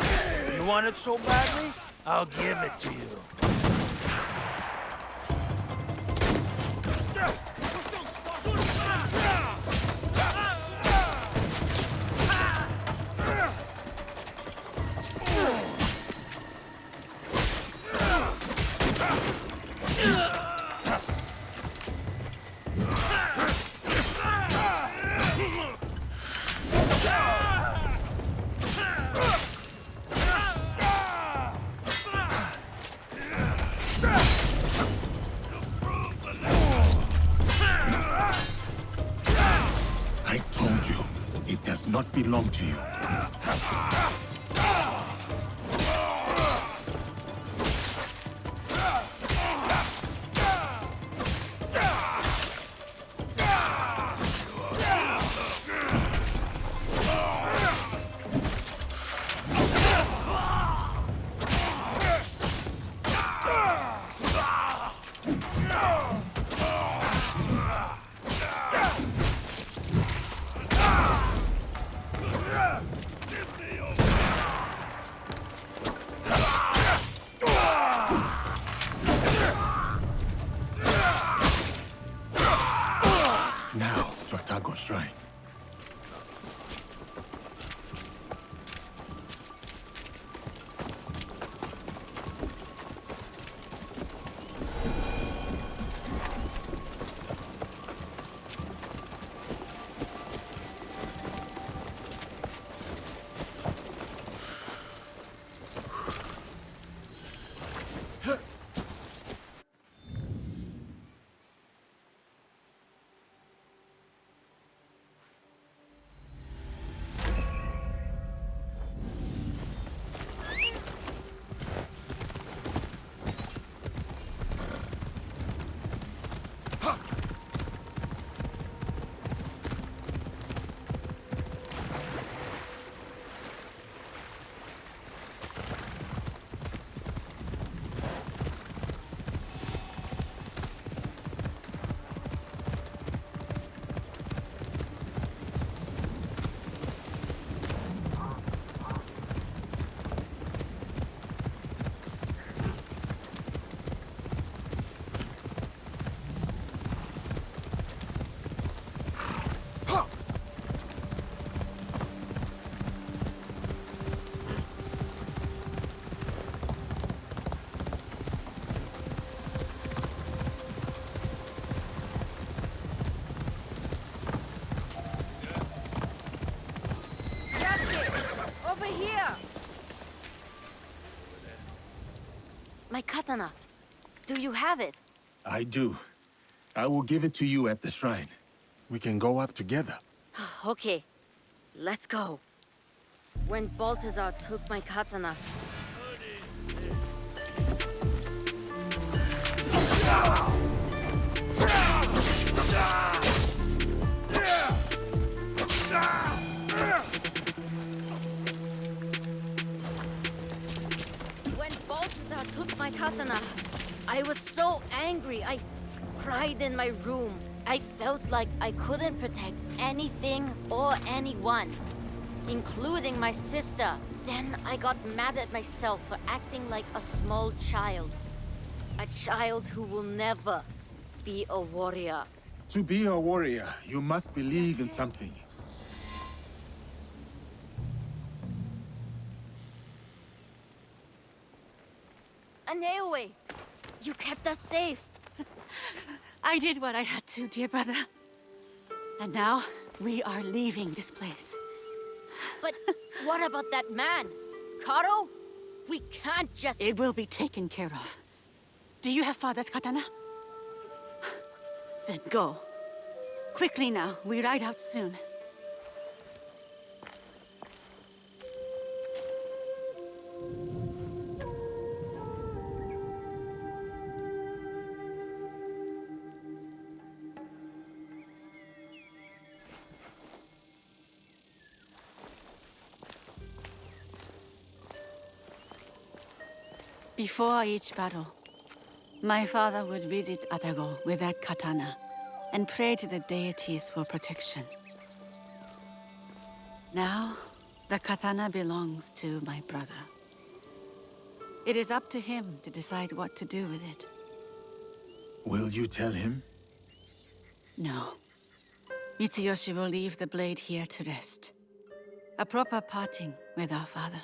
You want it so badly? I'll give it to you. I told you, it does not belong to you. Now to Atago Shrine. Over here! My katana. Do you have it? I do. I will give it to you at the shrine. We can go up together. Okay, let's go. When Balthazar took my katana, I was so angry. I cried in my room. I felt like I couldn't protect anything or anyone, including my sister, Then I got mad at myself for acting like a small child. A child who will never be a warrior. To be a warrior, you must believe in something. Aneoe, you kept us safe. I did what I had to, dear brother. And now, we are leaving this place. But what about that man? Karo? We can't just... It will be taken care of. Do you have father's katana? Then go. Quickly now, we ride out soon. Before each battle, my father would visit Atago with that katana and pray to the deities for protection. Now, the katana belongs to my brother. It is up to him to decide what to do with it. Will you tell him? No. Mitsuyoshi will leave the blade here to rest. A proper parting with our father.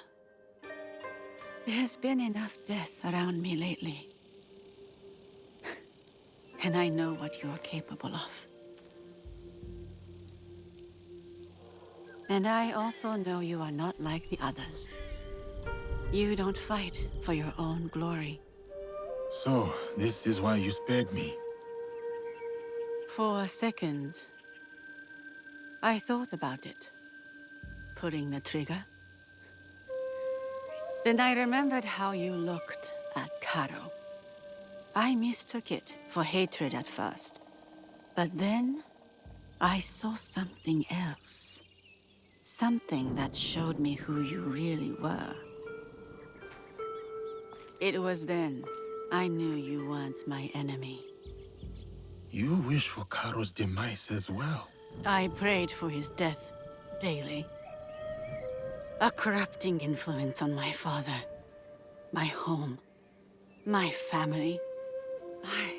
There has been enough death around me lately. And I know what you are capable of. And I also know you are not like the others. You don't fight for your own glory. So, this is why you spared me. For a second, I thought about it. Pulling the trigger. Then I remembered how you looked at Karo. I mistook it for hatred at first. But then, I saw something else. Something that showed me who you really were. It was then I knew you weren't my enemy. You wish for Karo's demise as well. I prayed for his death daily. A corrupting influence on my father, my home, my family. I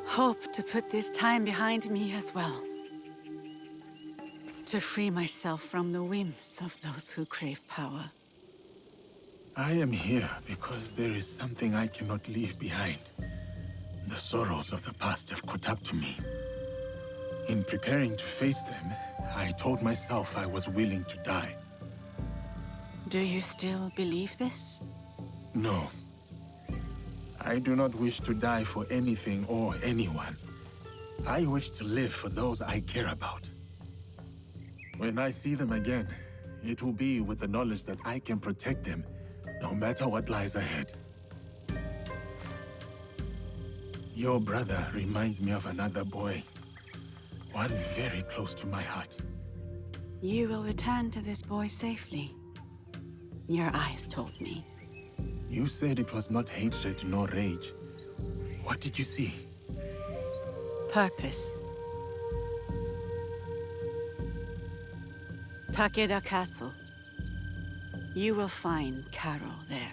hope to put this time behind me as well. To free myself from the whims of those who crave power. I am here because there is something I cannot leave behind. The sorrows of the past have caught up to me. In preparing to face them, I told myself I was willing to die. Do you still believe this? No. I do not wish to die for anything or anyone. I wish to live for those I care about. When I see them again, it will be with the knowledge that I can protect them, no matter what lies ahead. Your brother reminds me of another boy. One very close to my heart. You will return to this boy safely. Your eyes told me. You said it was not hatred nor rage. What did you see? Purpose. Takeda Castle. You will find Karo there.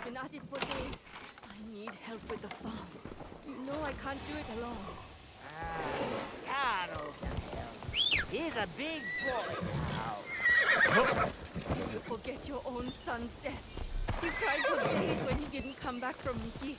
been at it for days. I need help with the farm. You know I can't do it alone. Carl can help. He's a big boy now. You forget your own son's death. You cried for days when he didn't come back from Miki.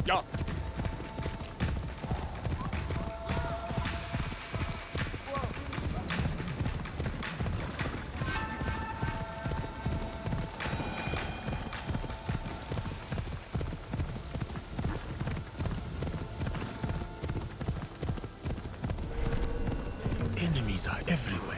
Yeah. Enemies are everywhere.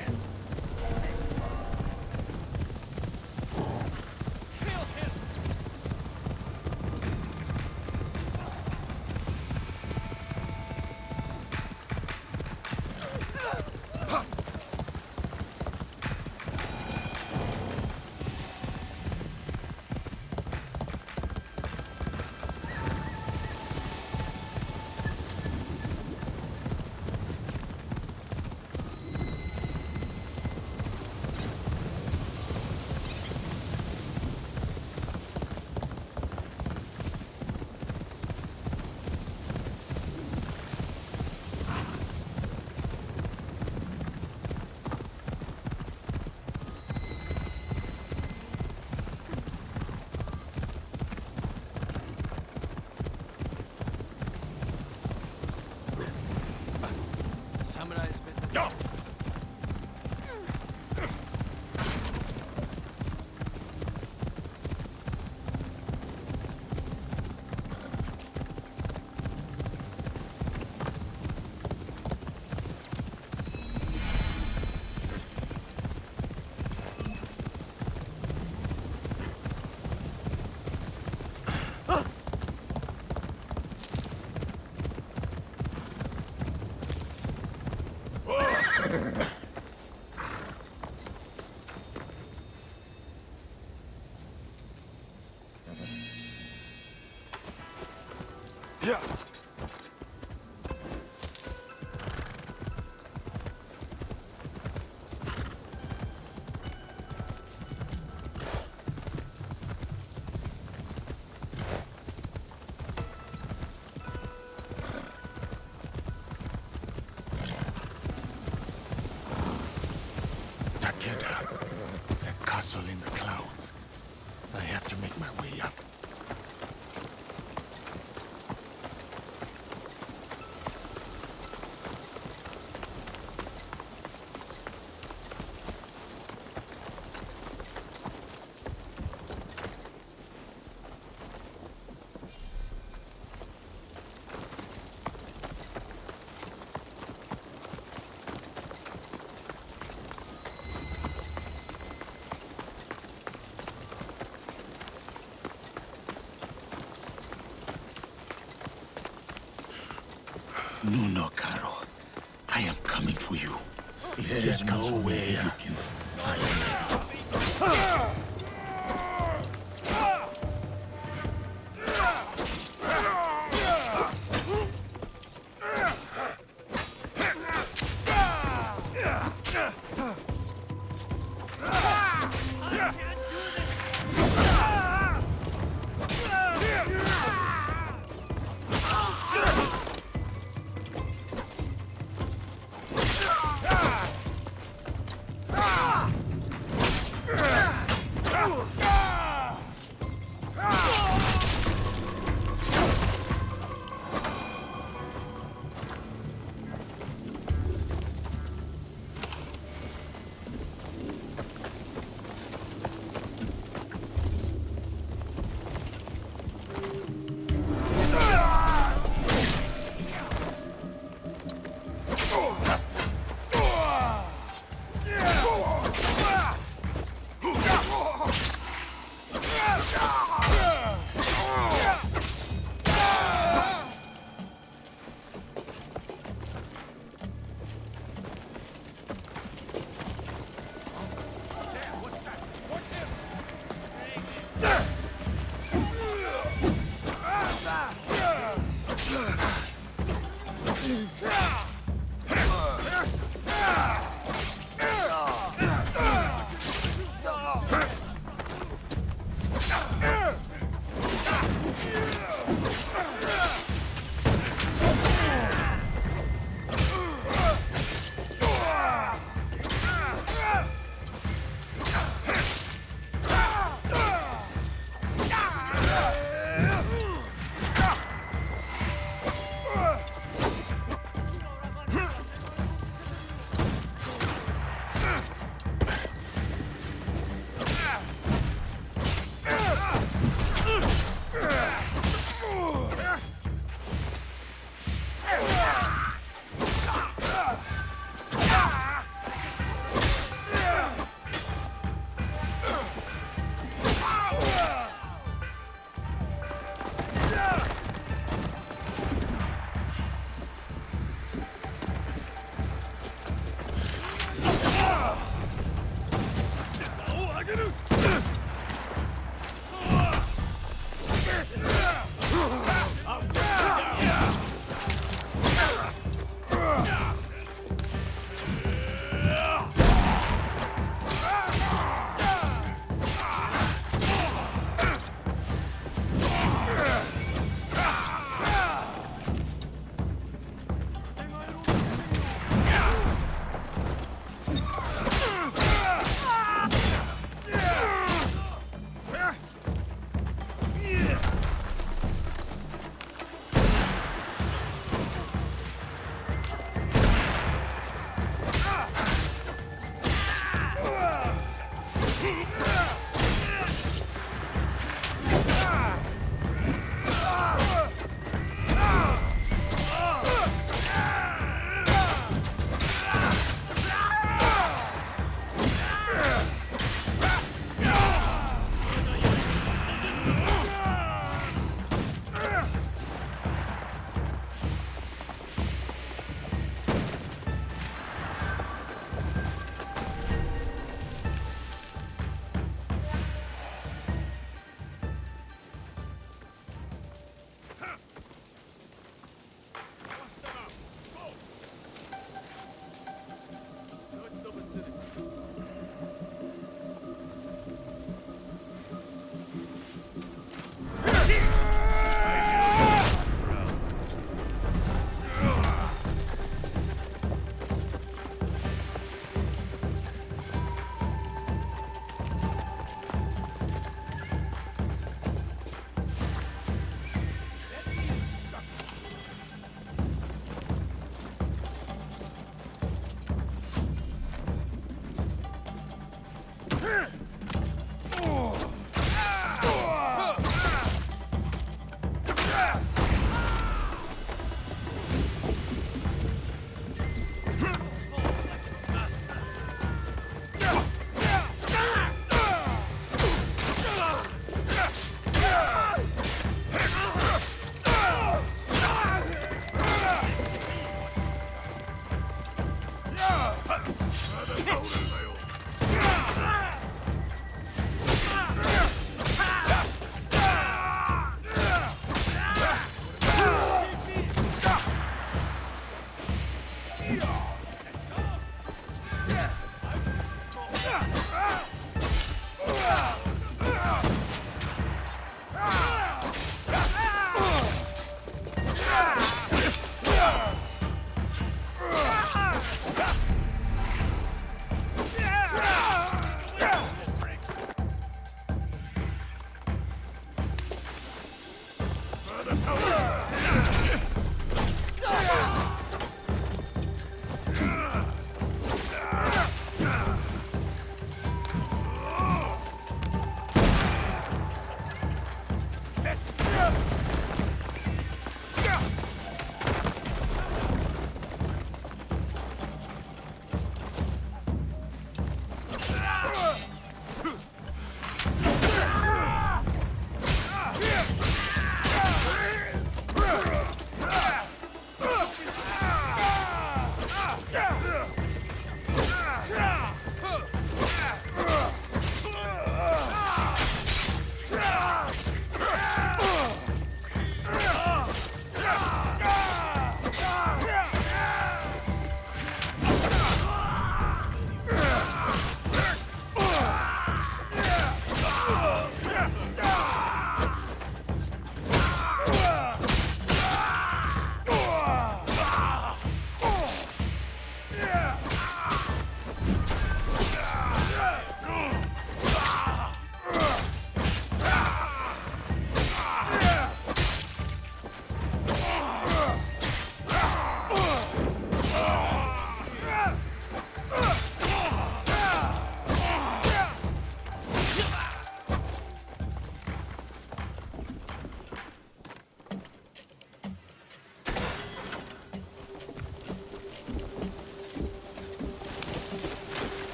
A castle in the clouds. I have to make my way up. No, Caro. I am coming for you. If death comes away, you can... I am ready.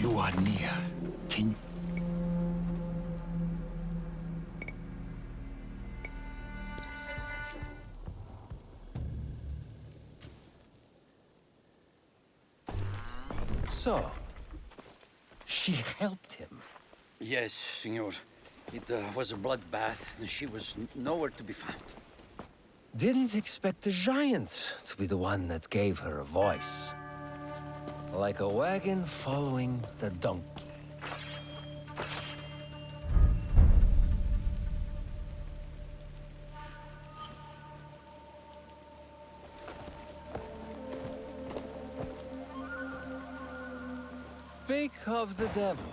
You are near. Can So, she helped him. Yes, Senor. It was a bloodbath. She was nowhere to be found. Didn't expect the giant to be the one that gave her a voice. Like a wagon following the donkey. Speak of the devil.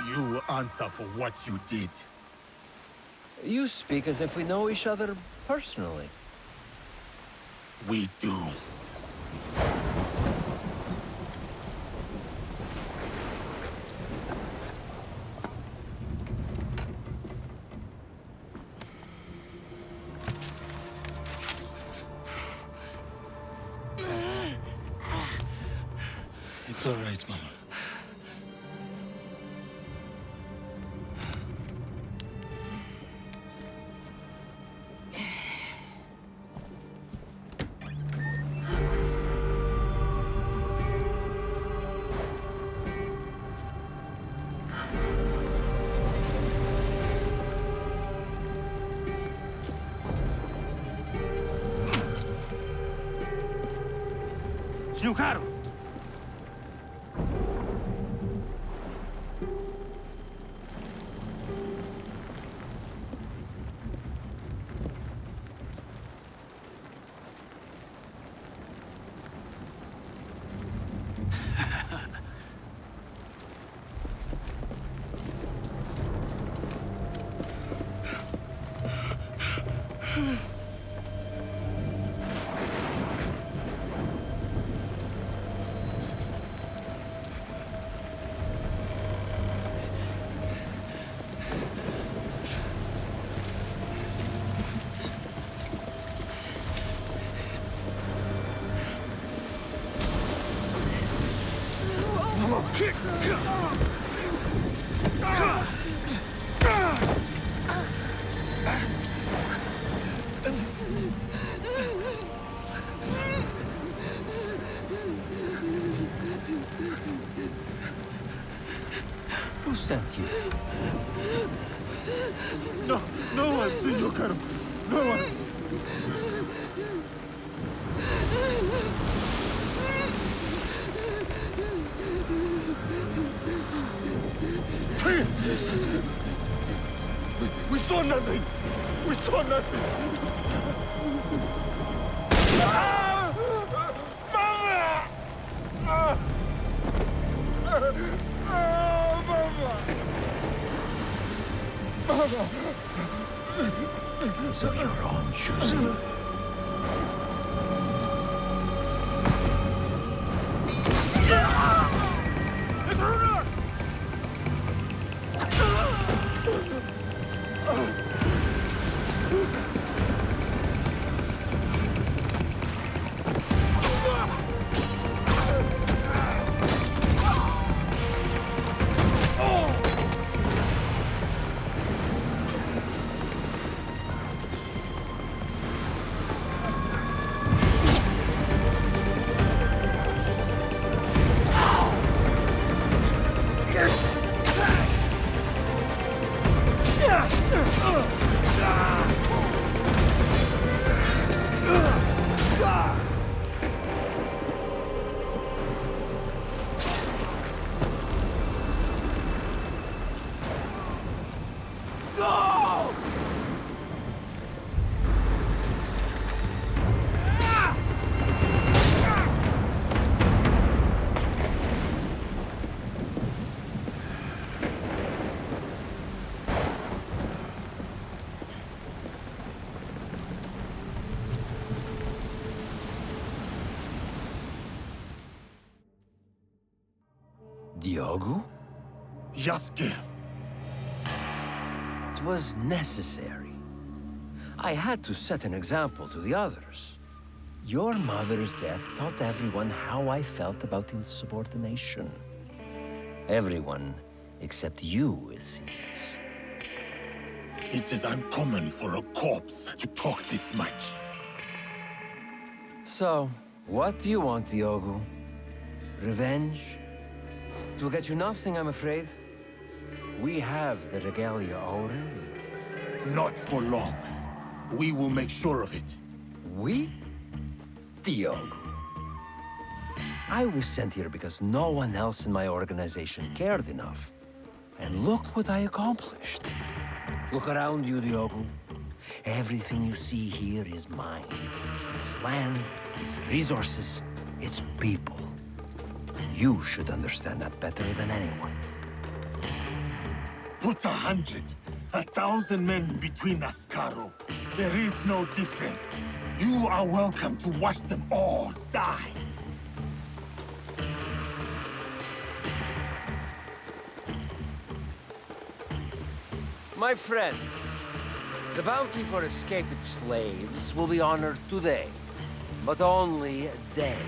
you will answer for what you did? You speak as if we know each other personally. We do. It's all right, Mama. Snooker! Who sent you? No one, Senor Caro. No one. Please! We saw nothing! We saw nothing! Ah! Mama! Ah! Mama! Mama! It's of your own choosing. It's Runar! Diogo? Yasuke! It was necessary. I had to set an example to the others. Your mother's death taught everyone how I felt about insubordination. Everyone except you, it seems. It is uncommon for a corpse to talk this much. So, what do you want, Diogo? Revenge? It will get you nothing, I'm afraid. We have the regalia already. Not for long. We will make sure of it. We? Diogo. I was sent here because no one else in my organization cared enough. And look what I accomplished. Look around you, Diogo. Everything you see here is mine. It's land, it's resources, it's people. You should understand that better than anyone. Put 100, 1,000 men between us, Caro. There is no difference. You are welcome to watch them all die. My friends, the bounty for escaped slaves will be honored today, but only then.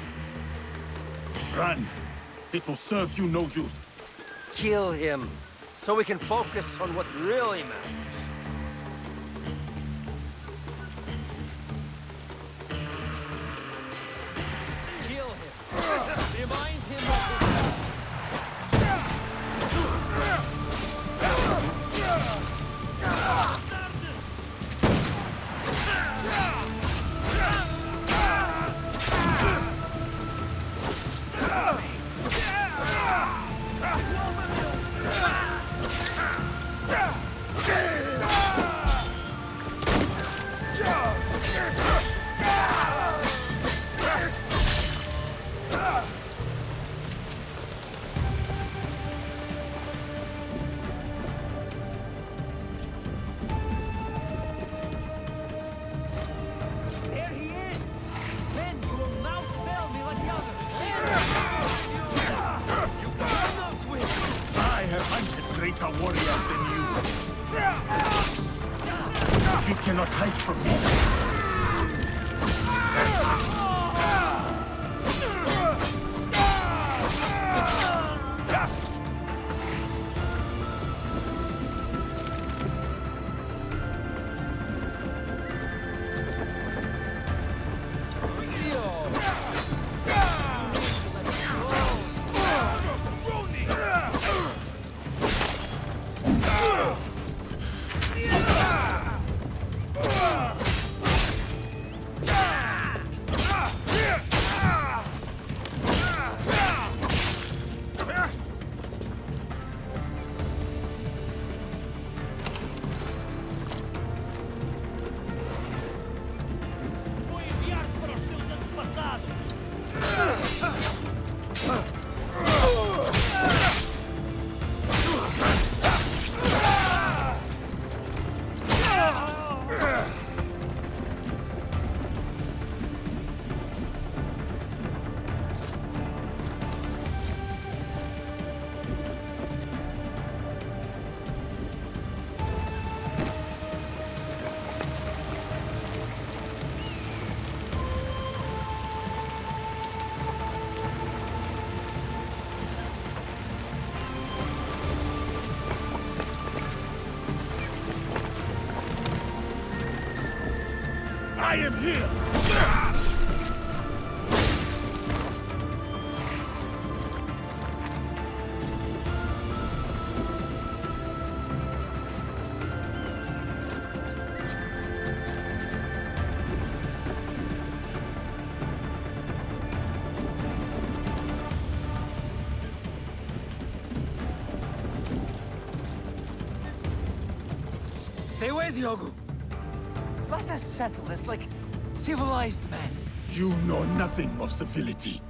Run. It will serve you no use. Kill him, so we can focus on what really matters. Kill him. Remind him of not hide from me. I am here! Stay away, Diogo. Let us settle this like civilized men. You know nothing of civility.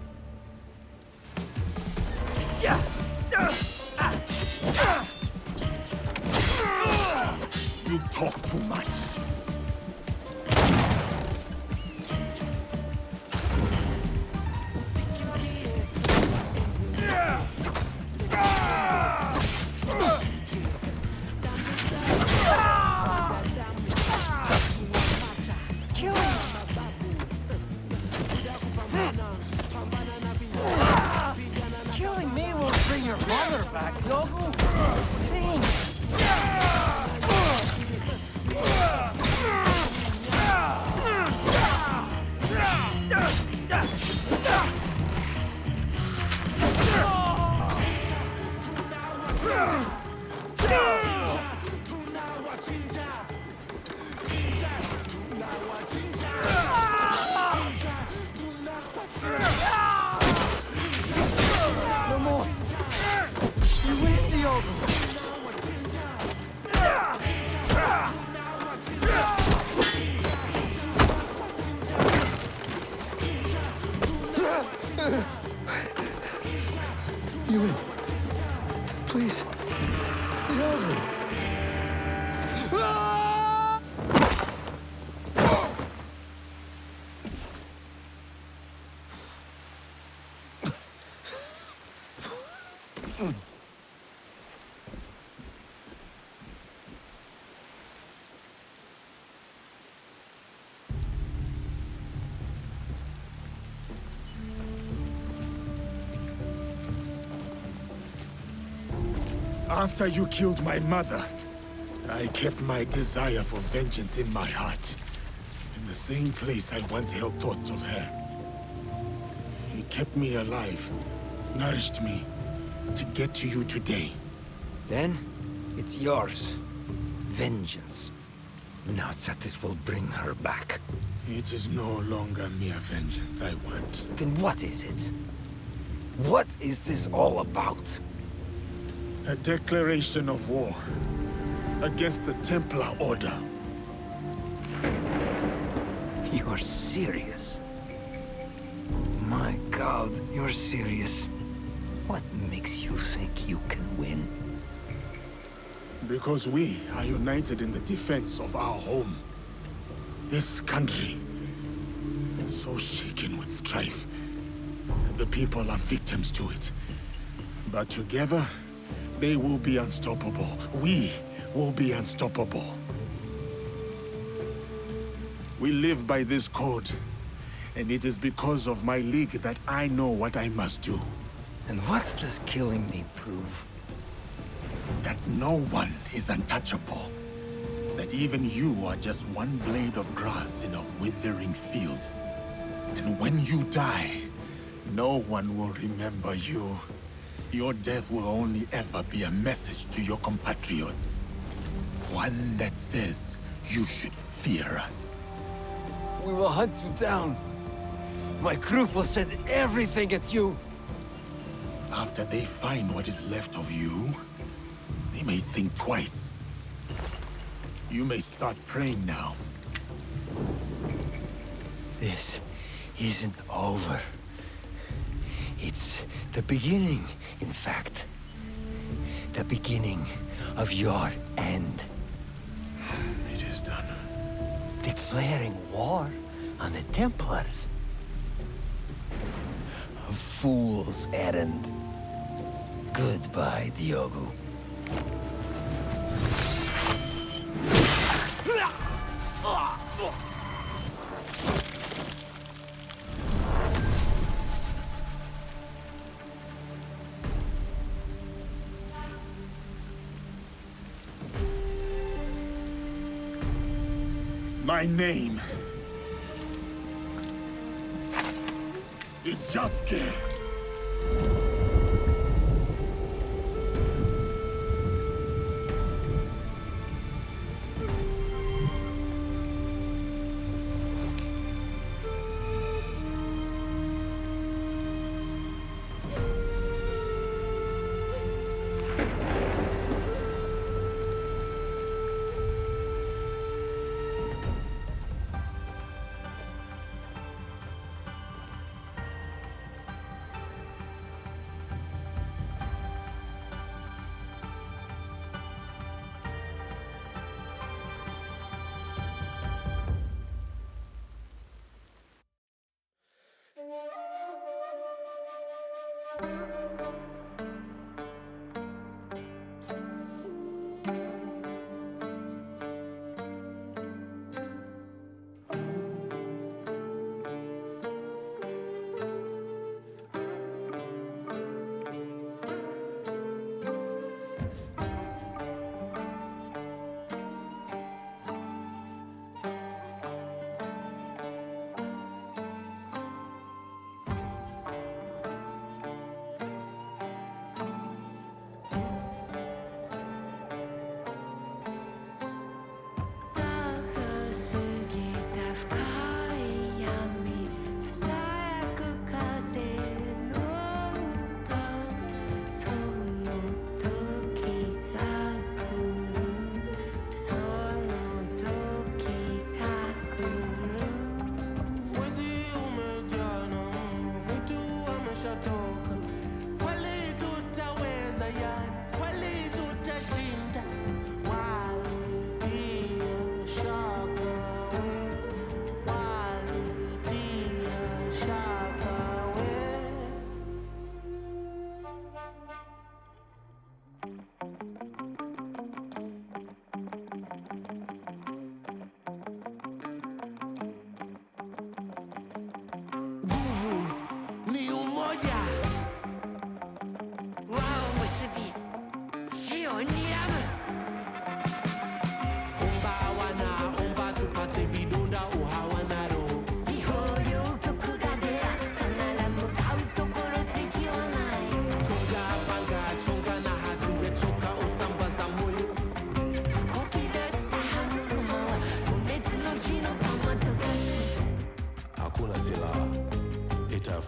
You talk too much. Killing me won't bring your mother back, Diogo. Thanks. No more. You win, Diogo. You win. Please. Diogo. After you killed my mother, I kept my desire for vengeance in my heart. In the same place I once held thoughts of her. It kept me alive, nourished me, to get to you today. Then, it's yours. Vengeance. Not that it will bring her back. It is no longer mere vengeance I want. Then what is it? What is this all about? A declaration of war against the Templar Order. You are serious? My God, you're serious. What makes you think you can win? Because we are united in the defense of our home. This country, so shaken with strife. The people are victims to it. But together, they will be unstoppable. We will be unstoppable. We live by this code. And it is because of my league that I know what I must do. And what does killing me prove? That no one is untouchable. That even you are just one blade of grass in a withering field. And when you die, no one will remember you. Your death will only ever be a message to your compatriots. One that says you should fear us. We will hunt you down. My crew will send everything at you. After they find what is left of you, they may think twice. You may start praying now. This isn't over. It's the beginning, in fact. The beginning of your end. It is done. Declaring war on the Templars. A fool's errand. Goodbye, Diogo. My name is Yasuke.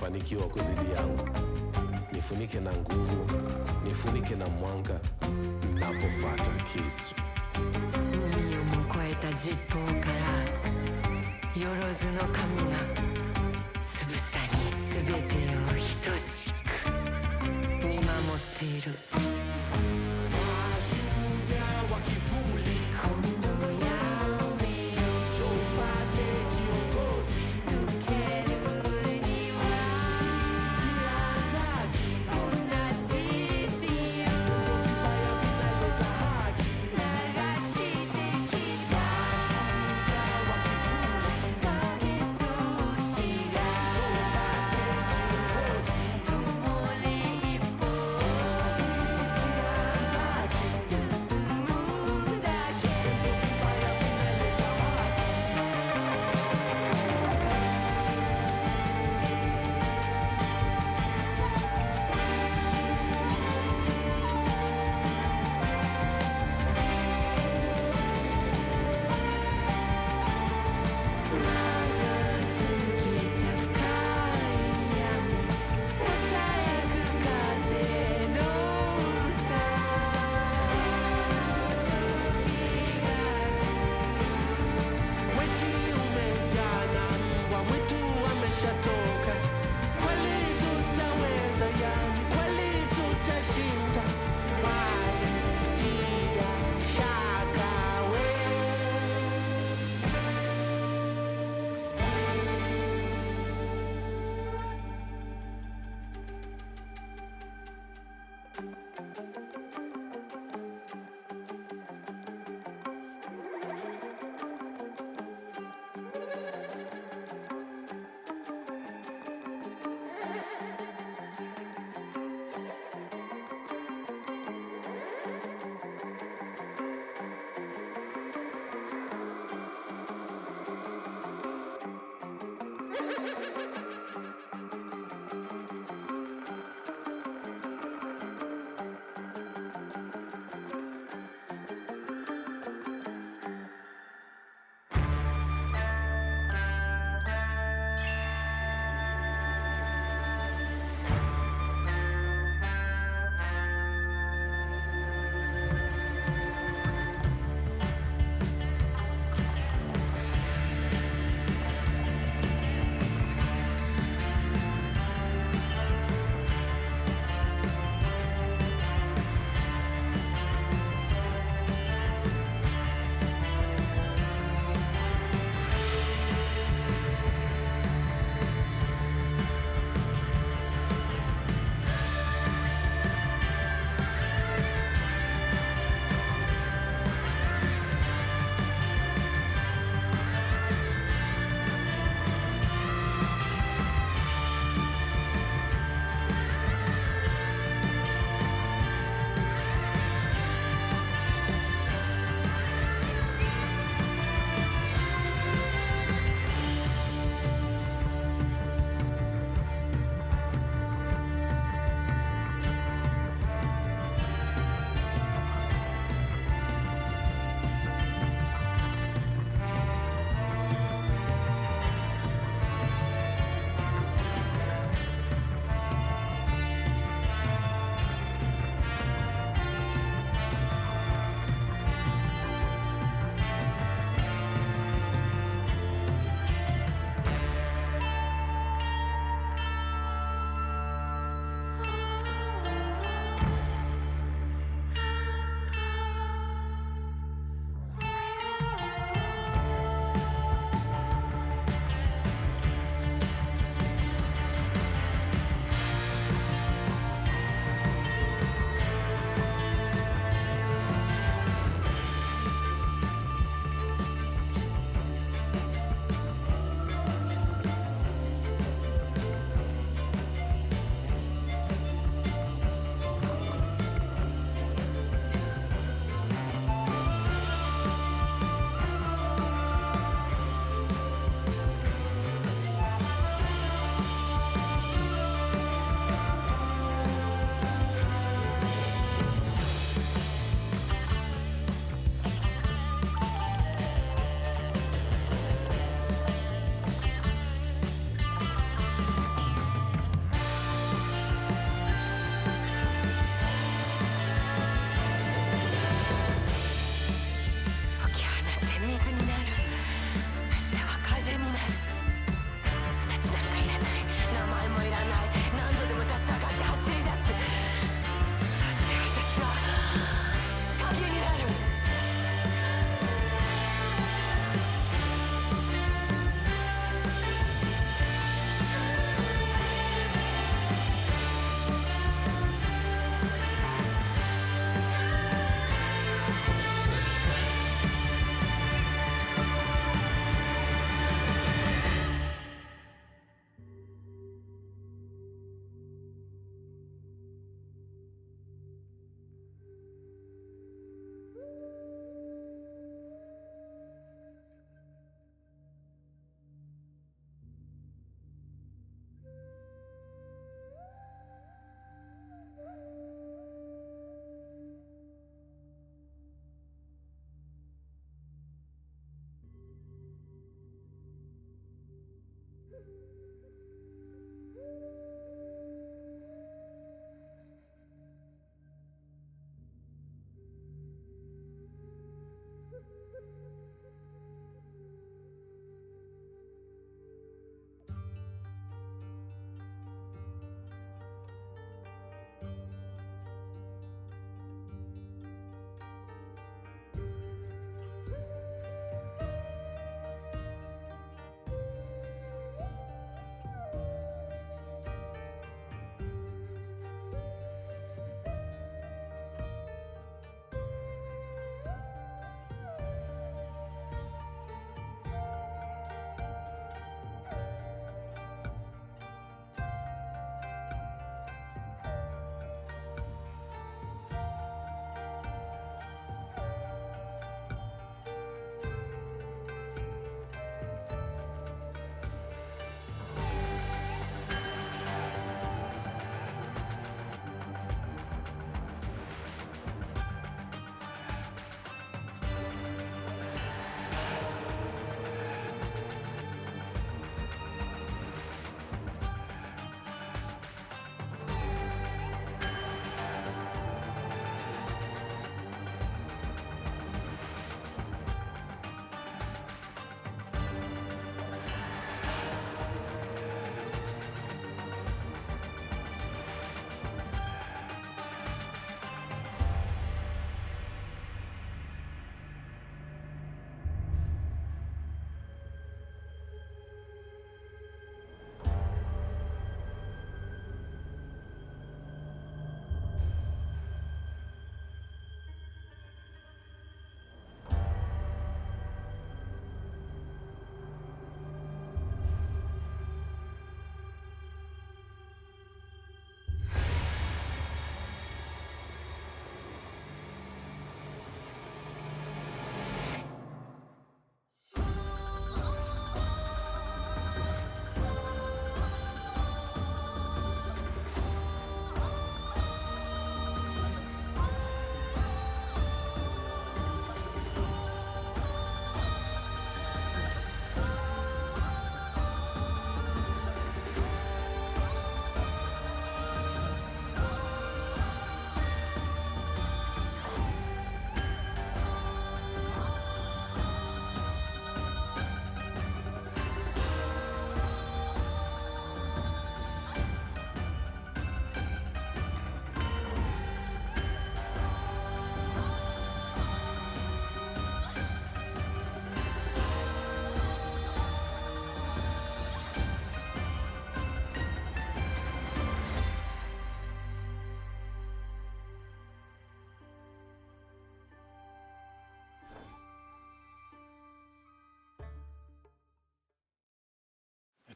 Fanikiwa kuzidi yangu. Nifunike na nguvu, nifunike na mwanga, napofuata kisu. 海をも越えた十方からよろずの神がつぶさに全てを等しく見守っている。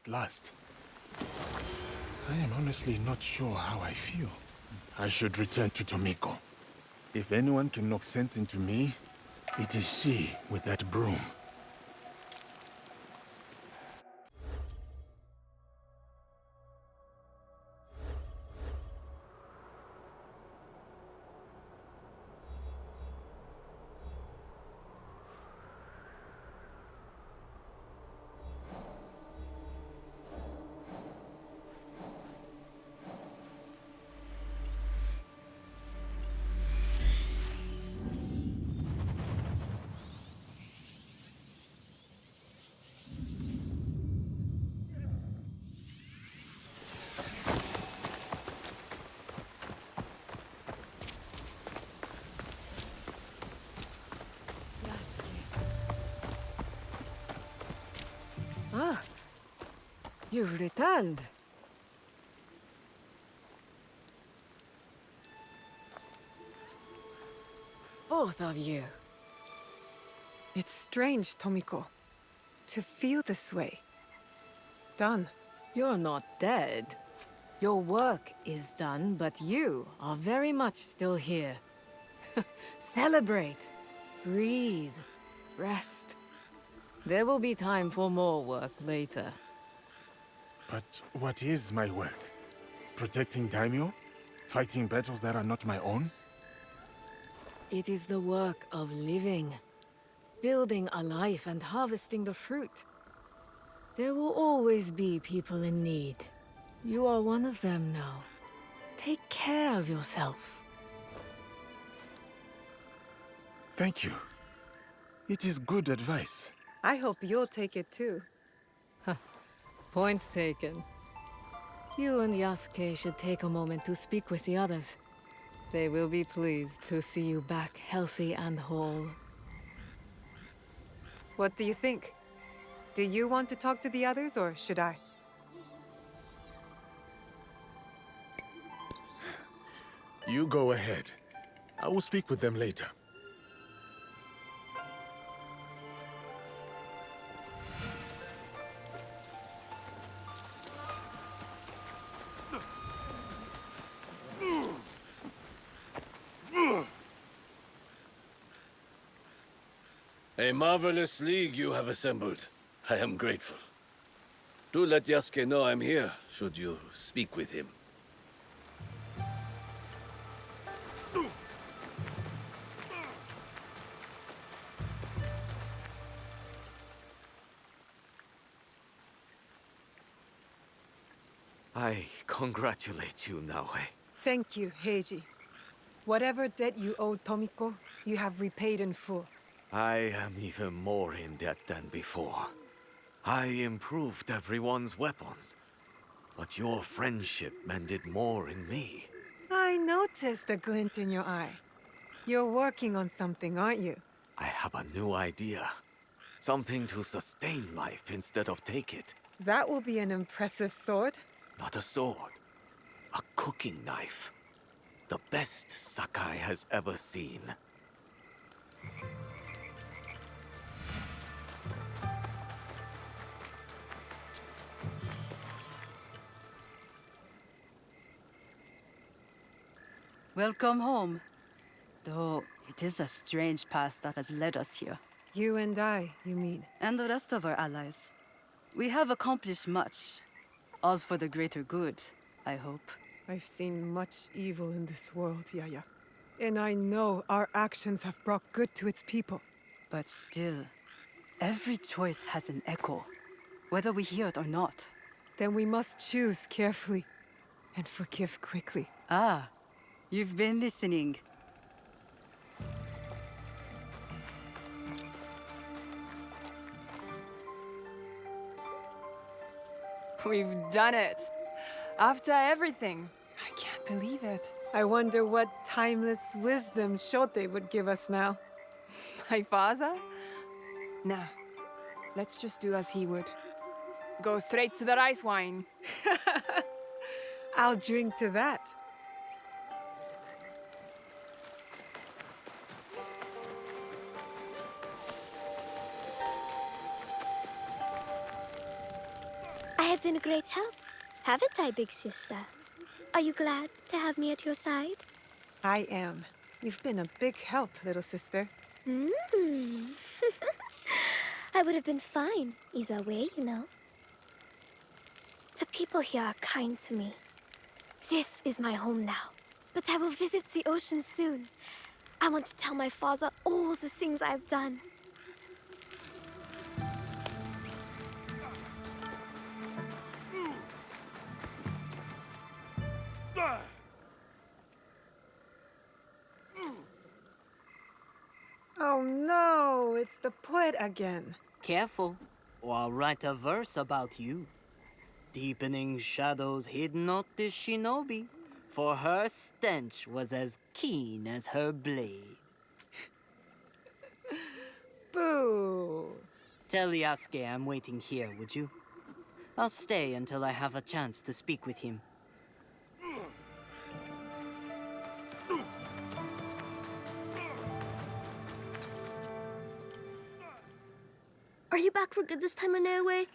at last. I am honestly not sure how I feel. I should return to Tomiko. If anyone can knock sense into me, it is she with that broom. Ah, you've returned. Both of you. It's strange, Tomiko, to feel this way. Done. You're not dead. Your work is done, but you are very much still here. Celebrate. Breathe. Rest. There will be time for more work later. But what is my work? Protecting daimyo? Fighting battles that are not my own? It is the work of living. Building a life and harvesting the fruit. There will always be people in need. You are one of them now. Take care of yourself. Thank you. It is good advice. I hope you'll take it too. Point taken. You and Yasuke should take a moment to speak with the others. They will be pleased to see you back healthy and whole. What do you think? Do you want to talk to the others, or should I? You go ahead. I will speak with them later. A marvelous league you have assembled. I am grateful. Do let Yasuke know I'm here, should you speak with him. I congratulate you, Naoe. Thank you, Heiji. Whatever debt you owed Tomiko, you have repaid in full. I am even more in debt than before. I improved everyone's weapons, but your friendship mended more in me. I noticed a glint in your eye. You're working on something, aren't you? I have a new idea. Something to sustain life instead of take it. That will be an impressive sword. Not a sword. A cooking knife. The best Sakai has ever seen. Welcome home. Though it is a strange path that has led us here. You and I, you mean? And the rest of our allies. We have accomplished much. All for the greater good, I hope. I've seen much evil in this world, Yaya. And I know our actions have brought good to its people. But still, every choice has an echo, whether we hear it or not. Then we must choose carefully and forgive quickly. Ah, you've been listening. We've done it. After everything. I can't believe it. I wonder what timeless wisdom Shote would give us now. My father? Nah. Let's just do as he would. Go straight to the rice wine. I'll drink to that. have been a great help, haven't I, big sister? Are you glad to have me at your side? I am. You've been a big help, little sister. I would have been fine either way, you know. The people here are kind to me. This is my home now, but I will visit the ocean soon. I want to tell my father all the things I've done. Oh no, it's the poet again. Careful, or I'll write a verse about you. Deepening shadows hid not the shinobi, for her stench was as keen as her blade. Boo! Tell Yasuke I'm waiting here, would you? I'll stay until I have a chance to speak with him. Are you back for good this time, Inoue?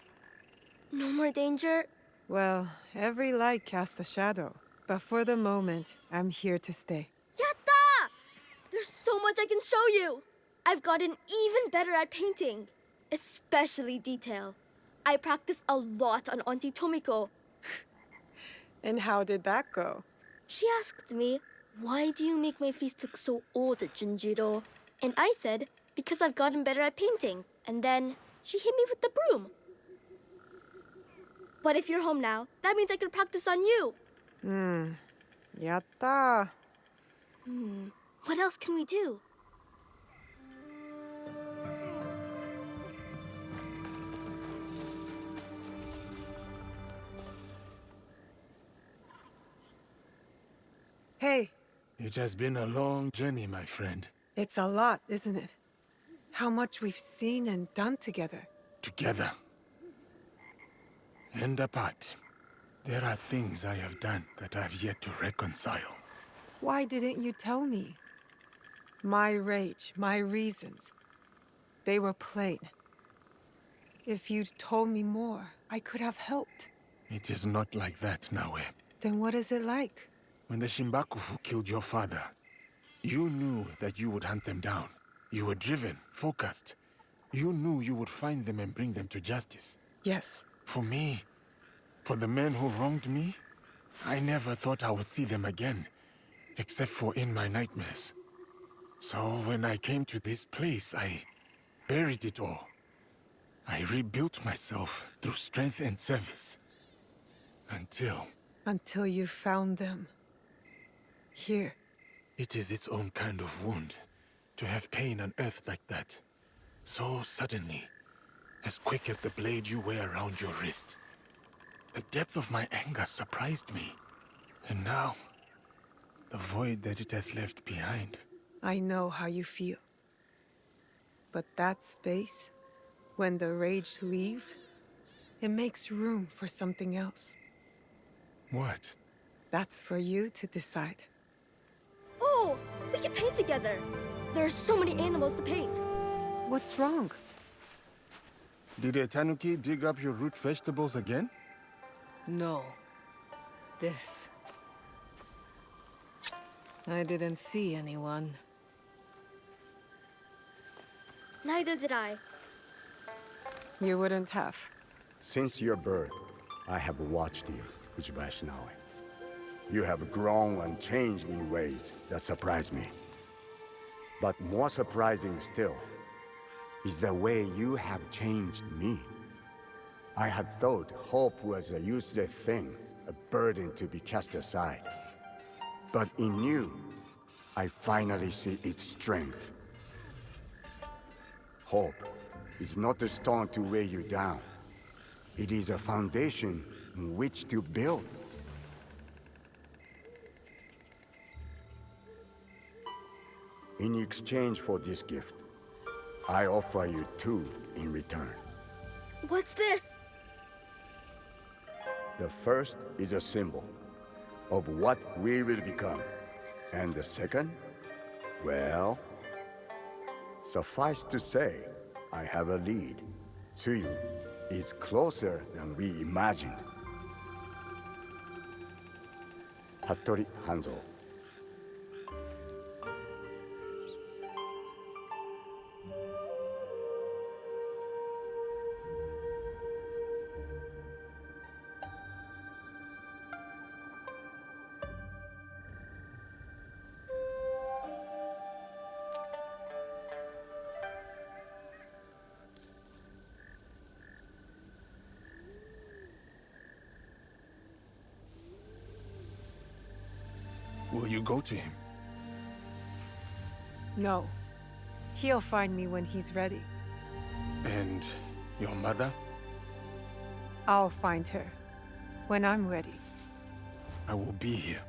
No more danger? Well, every light casts a shadow. But for the moment, I'm here to stay. Yatta! There's so much I can show you! I've gotten even better at painting, especially detail. I practiced a lot on Auntie Tomiko. And how did that go? She asked me, why do you make my face look so old, Junjiro? And I said, because I've gotten better at painting. And then she hit me with the broom. But if you're home now, that means I can practice on you. Yatta. What else can we do? Hey. It has been a long journey, my friend. It's a lot, isn't it? How much we've seen and done together. Together. And apart. There are things I have done that I've yet to reconcile. Why didn't you tell me? My rage, my reasons. They were plain. If you'd told me more, I could have helped. It is not like that, Naue. Then what is it like? When the Shimbakufu killed your father, you knew that you would hunt them down. You were driven, focused. You knew you would find them and bring them to justice. Yes. For me, for the men who wronged me, I never thought I would see them again, except for in my nightmares. So when I came to this place, I buried it all. I rebuilt myself through strength and service. Until you found them. Here. It is its own kind of wound, to have pain unearthed like that. So suddenly, as quick as the blade you wear around your wrist. The depth of my anger surprised me. And now, the void that it has left behind. I know how you feel. But that space, when the rage leaves, it makes room for something else. What? That's for you to decide. Oh, we can paint together. There are so many animals to paint. What's wrong? Did a tanuki dig up your root vegetables again? No. This. I didn't see anyone. Neither did I. You wouldn't have. Since your birth, I have watched you, Uchibayashi Naue. You have grown and changed in ways that surprise me. But more surprising still is the way you have changed me. I had thought hope was a useless thing, a burden to be cast aside. But in you, I finally see its strength. Hope is not a stone to weigh you down. It is a foundation on which to build. In exchange for this gift, I offer you two in return. What's this? The first is a symbol of what we will become. And the second, well, suffice to say, I have a lead. Tsuyu, is closer than we imagined. Hattori Hanzo. Will you go to him? No. He'll find me when he's ready. And your mother? I'll find her when I'm ready. I will be here.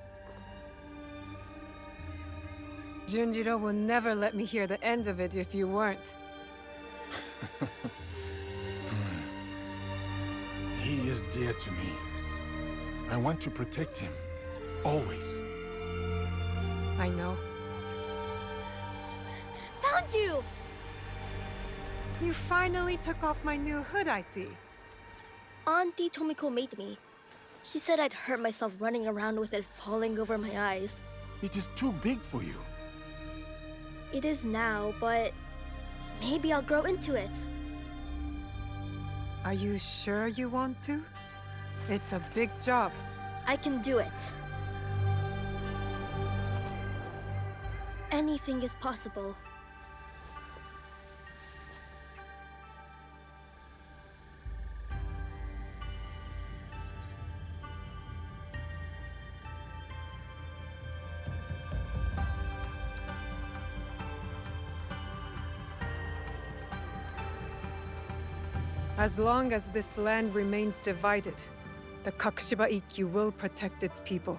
Junjiro will never let me hear the end of it if you weren't. He is dear to me. I want to protect him. Always. I know. Found you! You finally took off my new hood, I see. Auntie Tomiko made me. She said I'd hurt myself running around with it falling over my eyes. It is too big for you. It is now, but maybe I'll grow into it. Are you sure you want to? It's a big job. I can do it. Anything is possible. As long as this land remains divided, the Kakushiba Ikkyu will protect its people.